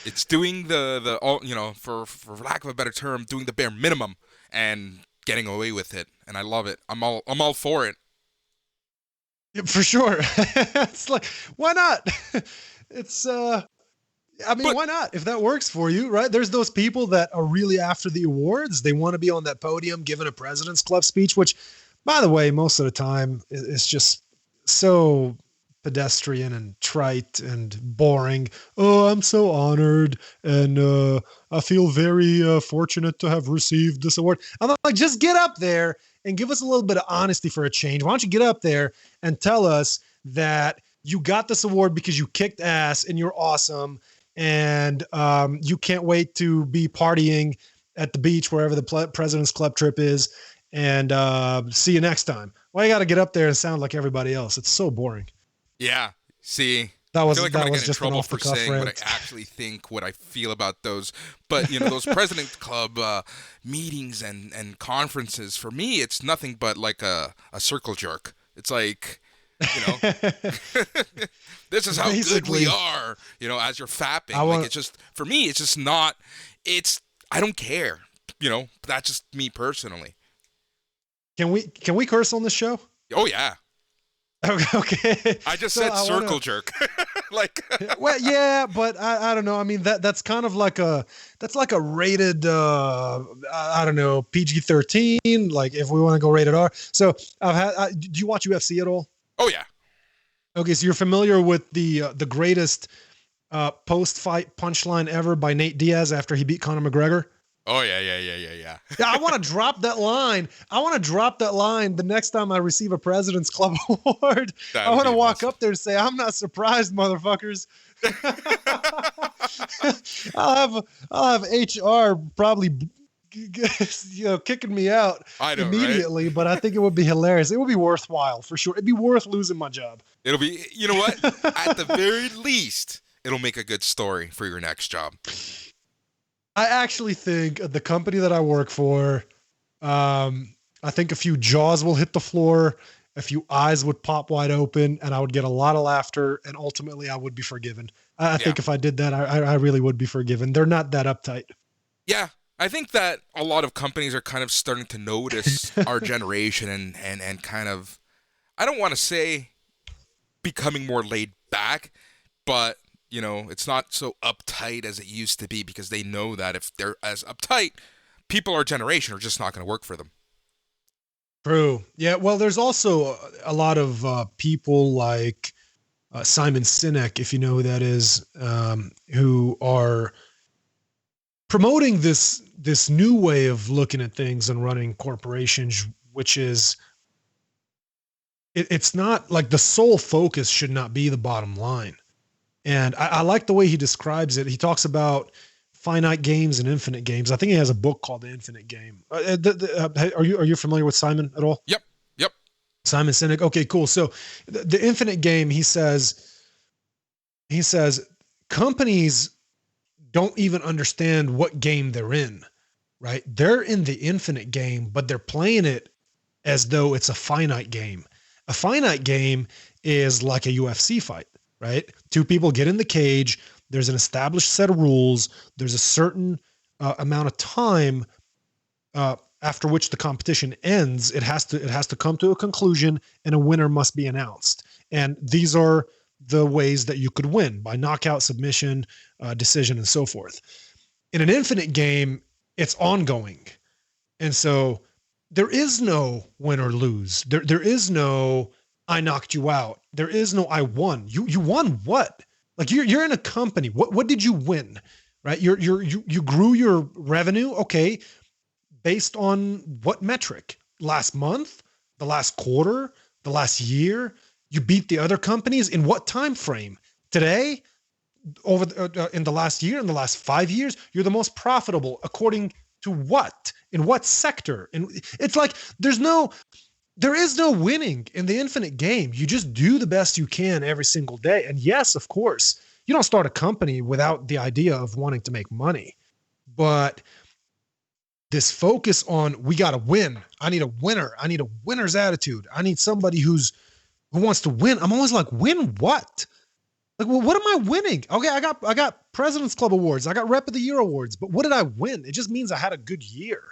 It's doing the all, for lack of a better term, doing the bare minimum and getting away with it, and I love it. I'm all for it. Yeah, for sure. It's like, why not? It's why not? If that works for you, right? There's those people that are really after the awards. They want to be on that podium giving a President's Club speech, which, by the way, most of the time is just so pedestrian and trite and boring. Oh, I'm so honored and I feel very fortunate to have received this award. I'm like, just get up there and give us a little bit of honesty for a change. Why don't you get up there and tell us that you got this award because you kicked ass and you're awesome and you can't wait to be partying at the beach wherever the President's Club trip is, and see you next time. Why you got to get up there and sound like everybody else? It's so boring. Yeah. See, that was I feel like I'm gonna was get in just trouble an for off-the-cuff saying rant. what I actually think, what I feel about those. But those President's Club meetings and conferences, for me, it's nothing but like a circle jerk. It's like, this is how good we are. As you're fapping, it's just, for me, it's just not. I don't care. That's just me personally. Can we curse on this show? Oh yeah. Okay. I just said circle jerk. Like, well, yeah, but I don't know. I mean, that's kind of like that's like a rated, I don't know, PG-13. Like if we want to go rated R. So do you watch UFC at all? Oh yeah. Okay. So you're familiar with the greatest post-fight punchline ever by Nate Diaz after he beat Conor McGregor? Oh yeah. Yeah, I want to drop that line. I want to drop that line the next time I receive a President's Club award. I want to walk up there and say, "I'm not surprised, motherfuckers." I'll have HR probably, kicking me out immediately. Right? But I think it would be hilarious. It would be worthwhile for sure. It'd be worth losing my job. It'll be. You know what? At the very least, it'll make a good story for your next job. I actually think the company that I work for, I think a few jaws will hit the floor, a few eyes would pop wide open, and I would get a lot of laughter, and ultimately I would be forgiven. I think if I did that, I really would be forgiven. They're not that uptight. Yeah, I think that a lot of companies are kind of starting to notice our generation and kind of, I don't want to say becoming more laid back, but it's not so uptight as it used to be, because they know that if they're as uptight, people our generation are just not going to work for them. True. Yeah. Well, there's also a lot of people like Simon Sinek, if you know who that is, who are promoting this new way of looking at things and running corporations, which is it's not like the sole focus should not be the bottom line. And I like the way he describes it. He talks about finite games and infinite games. I think he has a book called The Infinite Game. Are you familiar with Simon at all? Yep. Simon Sinek. Okay, cool. So the Infinite Game, he says companies don't even understand what game they're in, right? They're in the infinite game, but they're playing it as though it's a finite game. A finite game is like a UFC fight, right? Two people get in the cage. There's an established set of rules. There's a certain amount of time after which the competition ends. It has to come to a conclusion, and a winner must be announced. And these are the ways that you could win: by knockout, submission, decision, and so forth. In an infinite game, it's ongoing. And so there is no win or lose. There is no I knocked you out. There is no I won. You won what? Like you're in a company. What did you win? Right? You grew your revenue. Okay. Based on what metric? Last month, the last quarter, the last year? You beat the other companies in what time frame? Today, over in the last year, in the last 5 years, you're the most profitable according to what? In what sector? And it's like there is no winning in the infinite game. You just do the best you can every single day. And yes, of course, you don't start a company without the idea of wanting to make money, but this focus on we got to win. I need a winner. I need a winner's attitude. I need somebody who wants to win. I'm always like, win what? Like, well, what am I winning? Okay, I got President's Club awards. I got Rep of the Year awards. But what did I win? It just means I had a good year.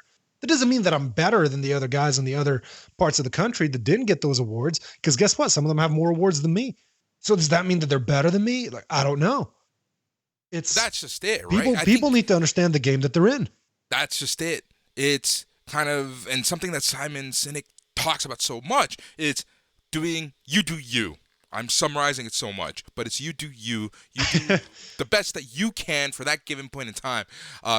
That doesn't mean that I'm better than the other guys in the other parts of the country that didn't get those awards. Because guess what? Some of them have more awards than me. So does that mean that they're better than me? Like, I don't know. That's just it, right? People need to understand the game that they're in. That's just it. It's kind of, and something that Simon Sinek talks about so much, it's doing, you do you. I'm summarizing it so much, but it's you do you. You do the best that you can for that given point in time.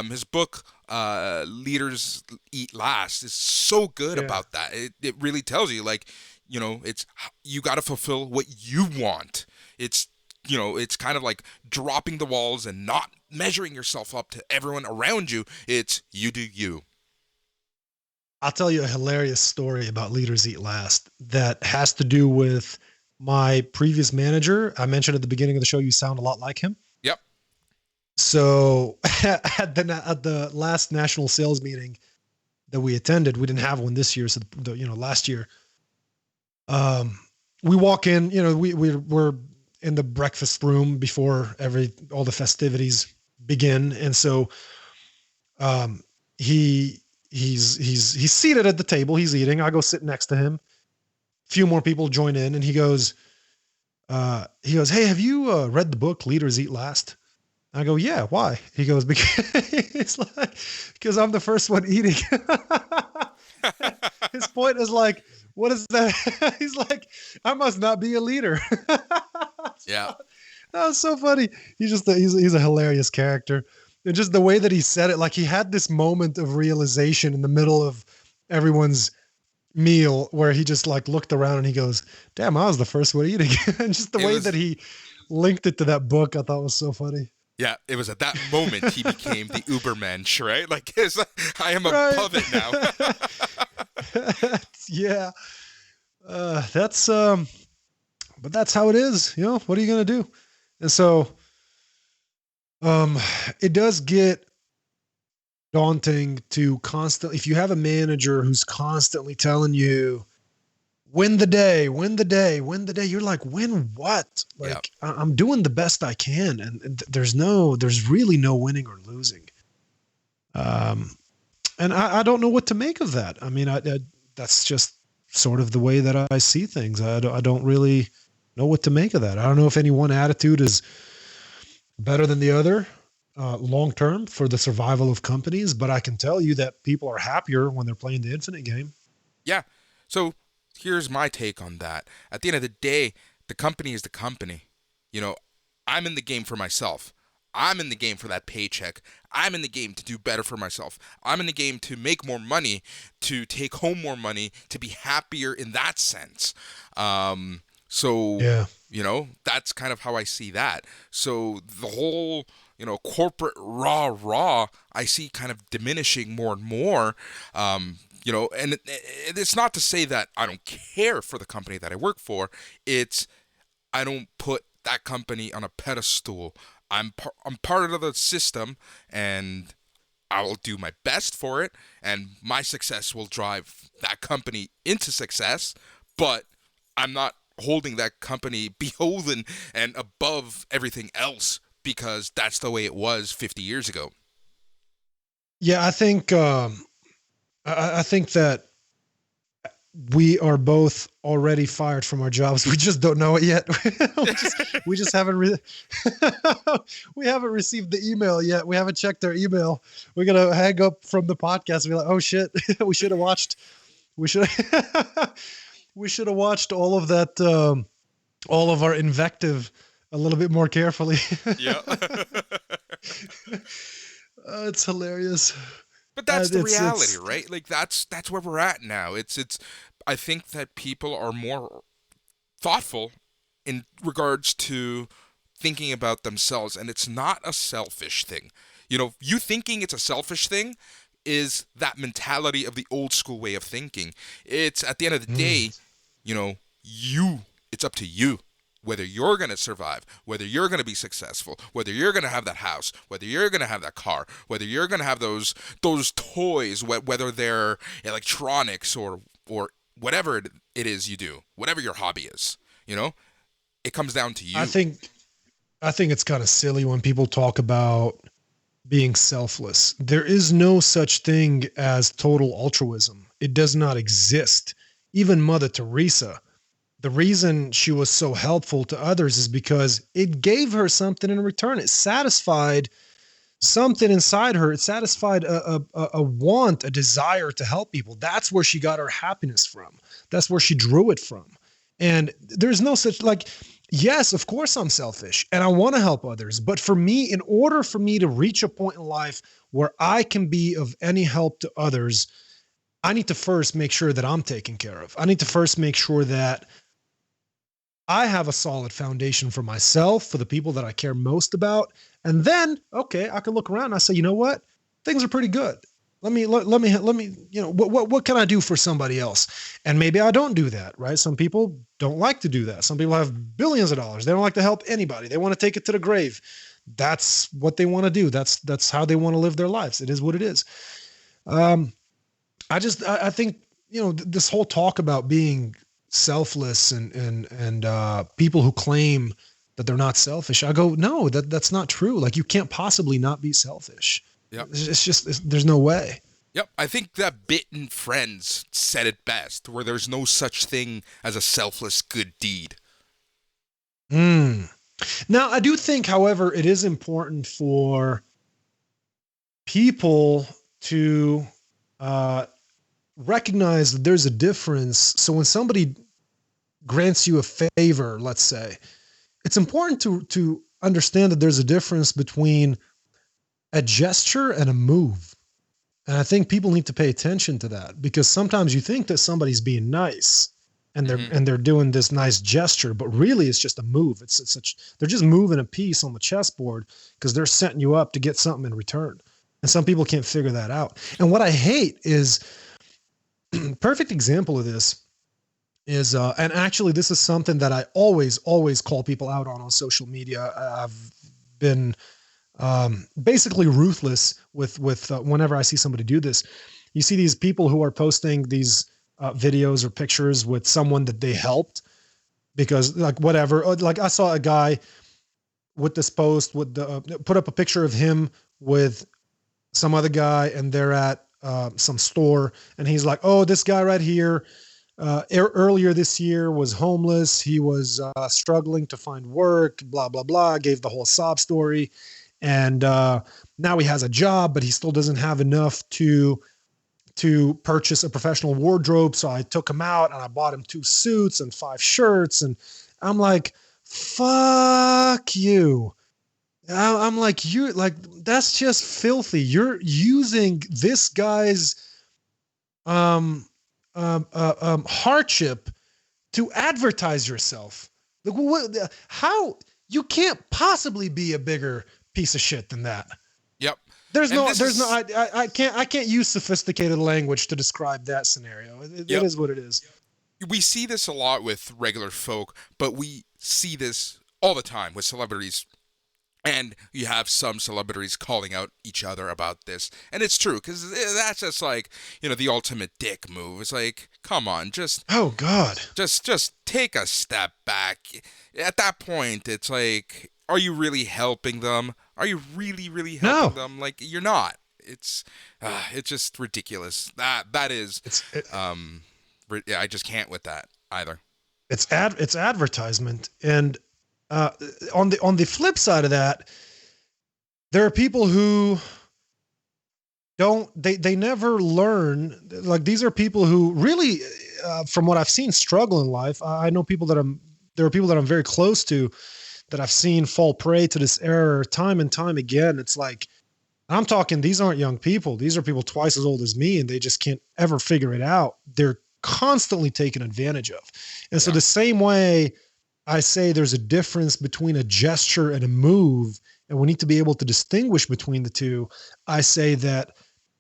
His book, Leaders Eat Last, is so good about that. It really tells you, like, it's, you got to fulfill what you want. It's, it's kind of like dropping the walls and not measuring yourself up to everyone around you. It's you do you. I'll tell you a hilarious story about Leaders Eat Last that has to do with my previous manager. I mentioned at the beginning of the show, you sound a lot like him. Yep. So at the last national sales meeting that we attended, we didn't have one this year. So last year, we walk in, we're in the breakfast room before all the festivities begin. And so, he's seated at the table. He's eating. I go sit next to him. A few more people join in, and he goes, "Hey, have you read the book Leaders Eat Last?" I go, "Yeah, why?" He goes, "Because I'm the first one eating." His point is like, what is that? He's like, I must not be a leader. Yeah. That was so funny. He's a hilarious character. And just the way that he said it, like he had this moment of realization in the middle of everyone's meal where he just like looked around and he goes, damn, I was the first one eating. And just the way that he linked it to that book, I thought was so funny. Yeah, it was at that moment he became the Ubermensch, right? Like, I am above it now. Yeah. But that's how it is. What are you going to do? And so, it does get daunting to constantly, if you have a manager who's constantly telling you, win the day, you're like, win what? Like, yeah. I'm doing the best I can. And there's really no winning or losing. And I don't know what to make of that. I mean, that's just sort of the way that I see things. I don't really know what to make of that. I don't know if any one attitude is better than the other long term for the survival of companies, but I can tell you that people are happier when they're playing the infinite game. Yeah. So here's my take on that. At the end of the day, the company is the company. I'm in the game for myself. I'm in the game for that paycheck. I'm in the game to do better for myself. I'm in the game to make more money, to take home more money, to be happier in that sense. So, yeah. That's kind of how I see that. So the whole, corporate rah, I see kind of diminishing more and more. And it's not to say that I don't care for the company that I work for. It's I don't put that company on a pedestal. I'm part of the system, and I will do my best for it, and my success will drive that company into success, but I'm not holding that company beholden and above everything else because that's the way it was 50 years ago. Yeah, I think I think that we are both already fired from our jobs. We just don't know it yet. we just haven't we haven't received the email yet. We haven't checked our email. We're gonna hang up from the podcast and be like, oh shit, we should have watched all of that, all of our invective a little bit more carefully. Yeah. It's hilarious. But that's the reality, right? Like that's where we're at now. It's I think that people are more thoughtful in regards to thinking about themselves, and it's not a selfish thing. You thinking it's a selfish thing is that mentality of the old school way of thinking. It's at the end of the day, it's up to you whether you're going to survive, whether you're going to be successful, whether you're going to have that house, whether you're going to have that car, whether you're going to have those toys, whether they're electronics or whatever it is you do, whatever your hobby is, it comes down to you. I think it's kind of silly when people talk about being selfless. There is no such thing as total altruism. It does not exist. Even Mother Teresa, the reason she was so helpful to others is because it gave her something in return. It satisfied something inside her. It satisfied a want, a desire to help people. That's where she got her happiness from. That's where she drew it from. And there's no such yes, of course I'm selfish and I want to help others. But for me, in order for me to reach a point in life where I can be of any help to others, I need to first make sure that I'm taken care of. I need to first make sure that I have a solid foundation for myself, for the people that I care most about. And then, okay, I can look around and I say, you know what? Things are pretty good. Let me, what can I do for somebody else? And maybe I don't do that, right? Some people don't like to do that. Some people have billions of dollars. They don't like to help anybody. They want to take it to the grave. That's what they want to do. That's how they want to live their lives. It is what it is. I think, this whole talk about being selfless and people who claim that they're not selfish, I go, no, that's not true. Like, you can't possibly not be selfish. Yep. There's no way. Yep. I think that Bitten Friends said it best, where there's no such thing as a selfless good deed. Now, I do think, however, it is important for people to recognize that there's a difference. So when somebody grants you a favor, let's say, it's important to understand that there's a difference between a gesture and a move. And I think people need to pay attention to that, because sometimes you think that somebody's being nice and they're doing this nice gesture, but really it's just a move. They're just moving a piece on the chessboard because they're setting you up to get something in return. And some people can't figure that out. And what I hate is, perfect example of this is, and actually this is something that I always call people out on social media. I've been basically ruthless with whenever I see somebody do this. You see these people who are posting these videos or pictures with someone that they helped because whatever, I saw a guy with this post with put up a picture of him with some other guy, and they're at some store, and he's like, oh, this guy right here, earlier this year was homeless. He was struggling to find work, blah, blah, blah. Gave the whole sob story. And now he has a job, but he still doesn't have enough to purchase a professional wardrobe. So I took him out and I bought him 2 suits and 5 shirts. And I'm like, fuck you. I'm like, that's just filthy. You're using this guy's hardship to advertise yourself. How you can't possibly be a bigger piece of shit than that. Yep. I can't use sophisticated language to describe that scenario. It is what it is. We see this a lot with regular folk, but we see this all the time with celebrities. And you have some celebrities calling out each other about this. And it's true, because that's just like, the ultimate dick move. It's like, come on, oh, God. Just take a step back. At that point, it's like, are you really helping them? Are you really, really helping them? Like, you're not. It's just ridiculous. That is, I just can't with that either. It's advertisement. And on the flip side of that, there are people who they never learn. Like, these are people who really, from what I've seen, struggle in life. I know there are people that I'm very close to that I've seen fall prey to this error time and time again. It's like, I'm talking, these aren't young people. These are people twice as old as me, and they just can't ever figure it out. They're constantly taken advantage of. And so the same way I say there's a difference between a gesture and a move, and we need to be able to distinguish between the two, I say that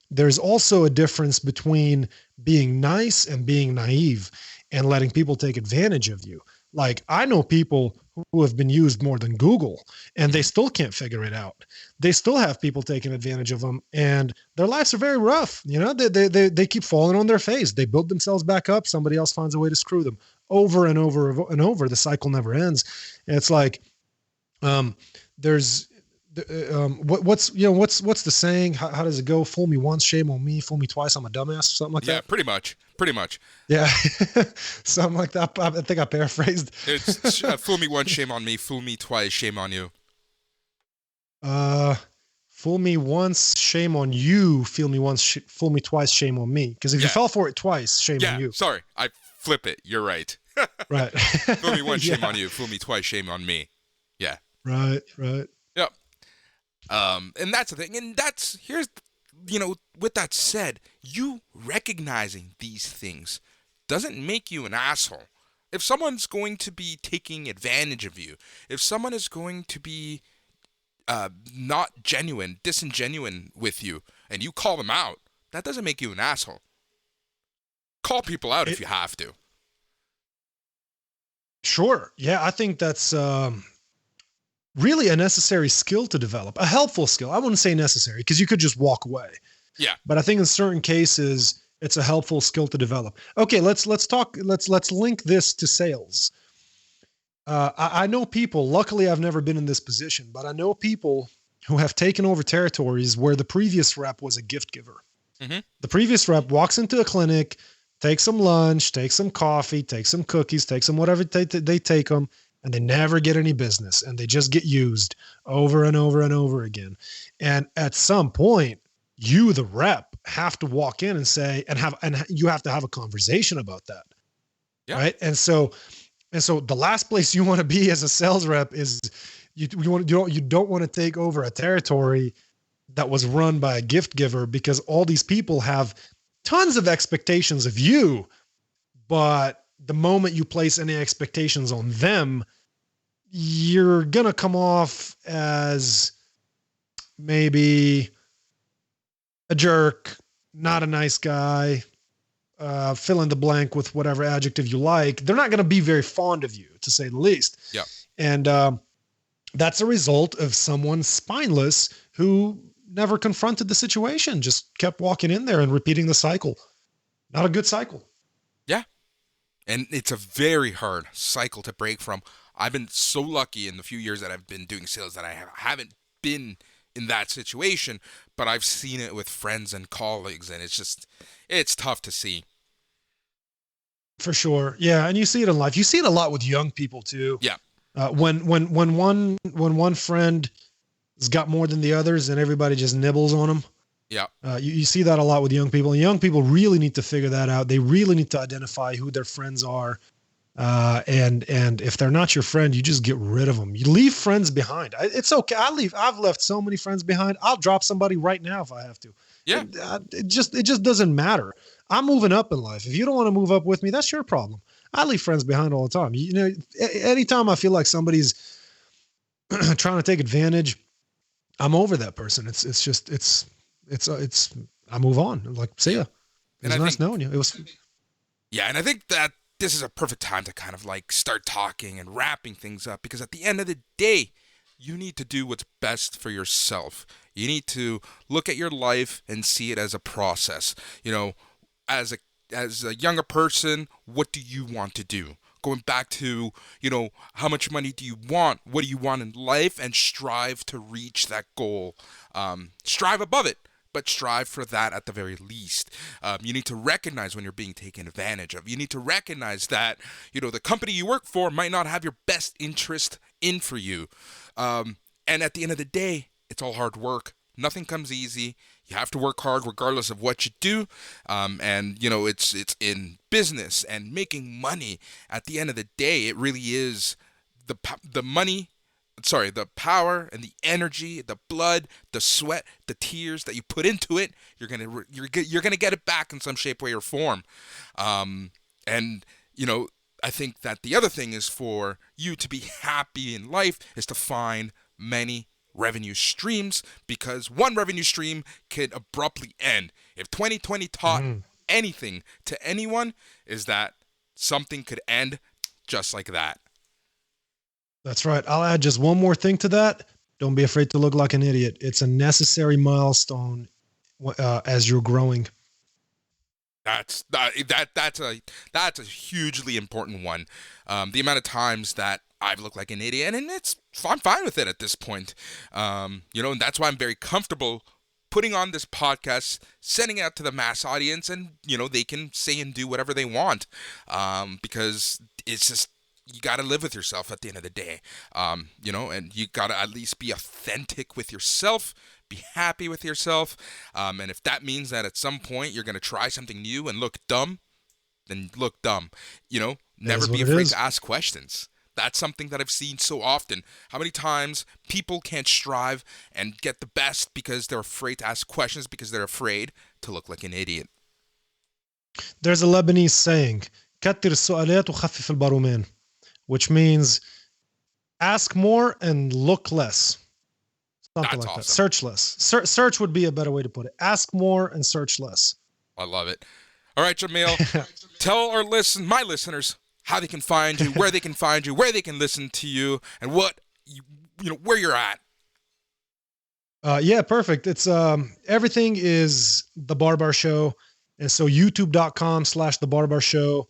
there's also a difference between being nice and being naive and letting people take advantage of you. Like, I know people who have been used more than Google, and they still can't figure it out. They still have people taking advantage of them, and their lives are very rough. They keep falling on their face. They build themselves back up. Somebody else finds a way to screw them over and over and over. The cycle never ends. And it's like, what's the saying? How does it go? Fool me once, shame on me. Fool me twice, I'm a dumbass. Something like that. Yeah, pretty much. Yeah, something like that. I think I paraphrased. It's fool me once, shame on me. Fool me twice, shame on you. Fool me once, shame on you. Fool me once, fool me twice, shame on me. Because if you fell for it twice, shame on you. Sorry, I flip it. You're right. Right. Fool me once, shame on you. Fool me twice, shame on me. Yeah. Right. Yep. And that's the thing. And here's, with that said, you recognizing these things doesn't make you an asshole. If someone's going to be taking advantage of you, if someone is going to be not disingenuine with you, and you call them out, that doesn't make you an asshole. Call people out if you have to. Sure. Yeah, I think that's really a necessary skill to develop, a helpful skill. I wouldn't say necessary, because you could just walk away. Yeah. But I think in certain cases, it's a helpful skill to develop. Okay, let's link this to sales. I know people, luckily I've never been in this position, but I know people who have taken over territories where the previous rep was a gift giver. Mm-hmm. The previous rep walks into a clinic, takes some lunch, takes some coffee, takes some cookies, takes some whatever they take them, and they never get any business, and they just get used over and over and over again. And at some point, you, the rep, have to walk in and say, and you have to have a conversation about that. Yeah. Right. And so the last place you want to be as a sales rep is you don't want to take over a territory that was run by a gift giver, because all these people have tons of expectations of you, but the moment you place any expectations on them, you're going to come off as maybe a jerk, not a nice guy, fill in the blank with whatever adjective you like. They're not going to be very fond of you, to say the least. Yeah. And that's a result of someone spineless who never confronted the situation, just kept walking in there and repeating the cycle. Not a good cycle. Yeah. And it's a very hard cycle to break from. I've been so lucky in the few years that I've been doing sales that I haven't been in that situation, but I've seen it with friends and colleagues, and it's tough to see. For sure. Yeah. And you see it in life. You see it a lot with young people too. Yeah. When one friend has got more than the others and everybody just nibbles on them. Yeah. You see that a lot with young people, and young people really need to figure that out. They really need to identify who their friends are. And if they're not your friend, you just get rid of them. You leave friends behind. It's okay. I've left so many friends behind. I'll drop somebody right now if I have to. Yeah. It just doesn't matter. I'm moving up in life. If you don't want to move up with me, that's your problem. I leave friends behind all the time. Anytime I feel like somebody's trying to take advantage I'm over that person. It's I move on. I'm like, see ya. It And was I nice think, knowing you. It was. yeah, and I think that this is a perfect time to kind of like start talking and wrapping things up because at the end of the day, you need to do what's best for yourself. You need to look at your life and see it as a process. You know, as a younger person, what do you want to do? Going back to, how much money do you want? What do you want in life? And strive to reach that goal. Strive above it, but strive for that at the very least. You need to recognize when you're being taken advantage of. You need to recognize that, the company you work for might not have your best interest in for you. And at the end of the day, it's all hard work. Nothing comes easy. You have to work hard regardless of what you do. And it's in business and making money. At the end of the day, it really is the money, the power and the energy, the blood, the sweat, the tears that you put into it. You're gonna get it back in some shape, way, or form. And I think that the other thing is for you to be happy in life is to find many revenue streams, because one revenue stream can abruptly end. If 2020 taught anything to anyone, is that something could end just like that. That's right. I'll add just one more thing to that. Don't be afraid to look like an idiot. It's a necessary milestone as you're growing. That's a hugely important one. The amount of times that I've looked like an idiot, and I'm fine with it at this point. And that's why I'm very comfortable putting on this podcast, sending it out to the mass audience, and they can say and do whatever they want, because it's just, you got to live with yourself at the end of the day, and you got to at least be authentic with yourself, be happy with yourself, and if that means that at some point you're going to try something new and look dumb, then look dumb. Never be afraid to ask questions. That's something that I've seen so often. How many times people can't strive and get the best because they're afraid to ask questions, because they're afraid to look like an idiot. There's a Lebanese saying, كتر السؤالات وخفف البارومين, which means ask more and look less. Something That's like awesome. that. Search less. Search would be a better way to put it. Ask more and search less. I love it. All right, Jamil, tell my listeners how they can find you, where they can find you, where they can listen to you, and where you're at. Yeah, perfect. It's everything is The Barbar Show. And so youtube.com/The Barbar Show,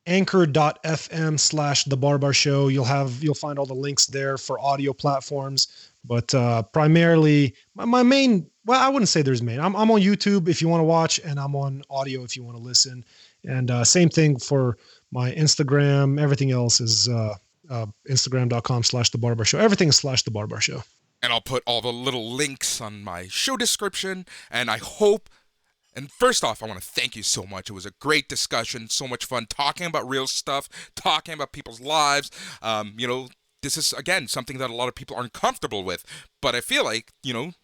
anchor.fm/The Barbar Show. You'll find all the links there for audio platforms. But primarily, my main, well, I wouldn't say there's main. I'm on YouTube if you want to watch, and I'm on audio if you want to listen. And same thing for my Instagram. Everything else is Instagram.com/The Barbar Show. Everything is /The Barbar Show. And I'll put all the little links on my show description. And I hope, and first off, I want to thank you so much. It was a great discussion, so much fun talking about real stuff, talking about people's lives. This is, again, something that a lot of people aren't comfortable with. But I feel like,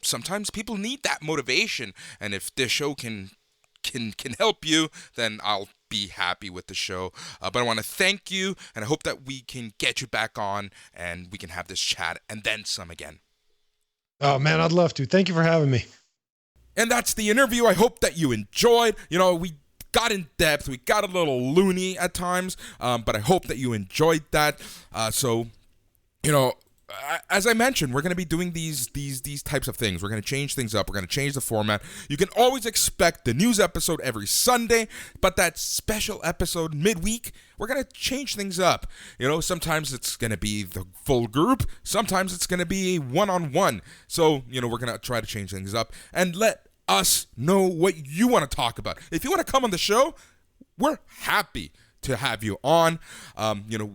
sometimes people need that motivation. And if this show can help you, then I'll be happy with the show. But I want to thank you, and I hope that we can get you back on and we can have this chat and then some again. Oh, man, I'd love to. Thank you for having me. And that's the interview. I hope that you enjoyed. We got in depth. We got a little loony at times, but I hope that you enjoyed that. As I mentioned, we're going to be doing these types of things. We're going to change things up. We're going to change the format. You can always expect the news episode every Sunday, but that special episode midweek, we're going to change things up. Sometimes it's going to be the full group. Sometimes it's going to be one-on-one. So, we're going to try to change things up and let us know what you want to talk about. If you want to come on the show, we're happy to have you on.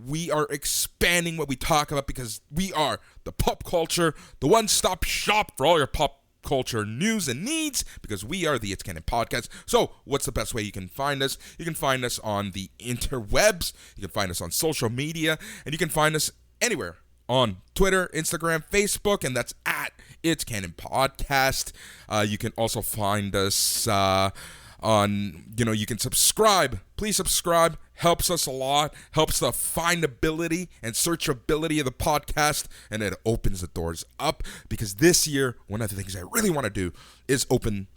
We are expanding what we talk about because we are the pop culture, the one-stop shop for all your pop culture news and needs, because we are the It's Canon podcast. So what's the best way you can find us? You can find us on the interwebs, you can find us on social media, and you can find us anywhere on Twitter, Instagram, Facebook, and that's at It's Canon Podcast. You can also find us on, you can subscribe please subscribe. Helps us a lot. Helps the findability and searchability of the podcast. And it opens the doors up. Because this year, one of the things I really want to do is open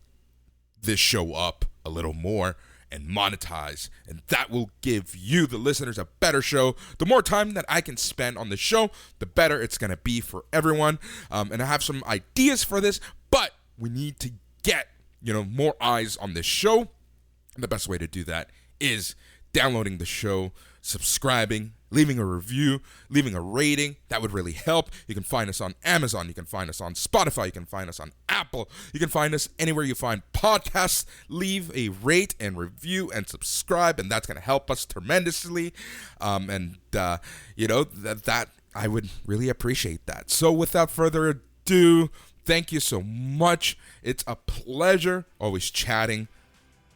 this show up a little more and monetize, and that will give you, the listeners, a better show. The more time that I can spend on the show, the better it's going to be for everyone. And I have some ideas for this, but we need to get, more eyes on this show. And the best way to do that is downloading the show, subscribing, leaving a review, leaving a rating. That would really help. You can find us on Amazon. You can find us on Spotify. You can find us on Apple. You can find us anywhere you find podcasts. Leave a rate and review and subscribe, and that's going to help us tremendously. That I would really appreciate that. So without further ado, thank you so much. It's a pleasure always chatting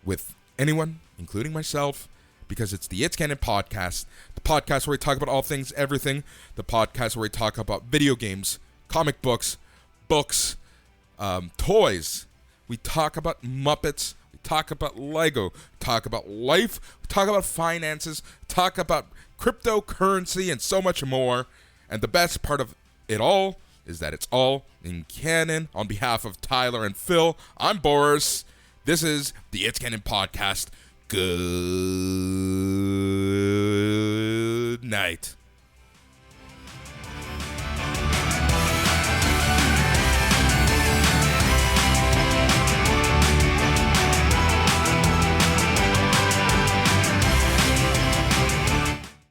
with anyone, including myself, because it's the It's Canon podcast, the podcast where we talk about all things, everything, the podcast where we talk about video games, comic books, toys. We talk about Muppets, we talk about Lego, we talk about life, we talk about finances, talk about cryptocurrency, and so much more. And the best part of it all is that it's all in canon. On behalf of Tyler and Phil, I'm Boris. This is the It's Canon podcast. Good night.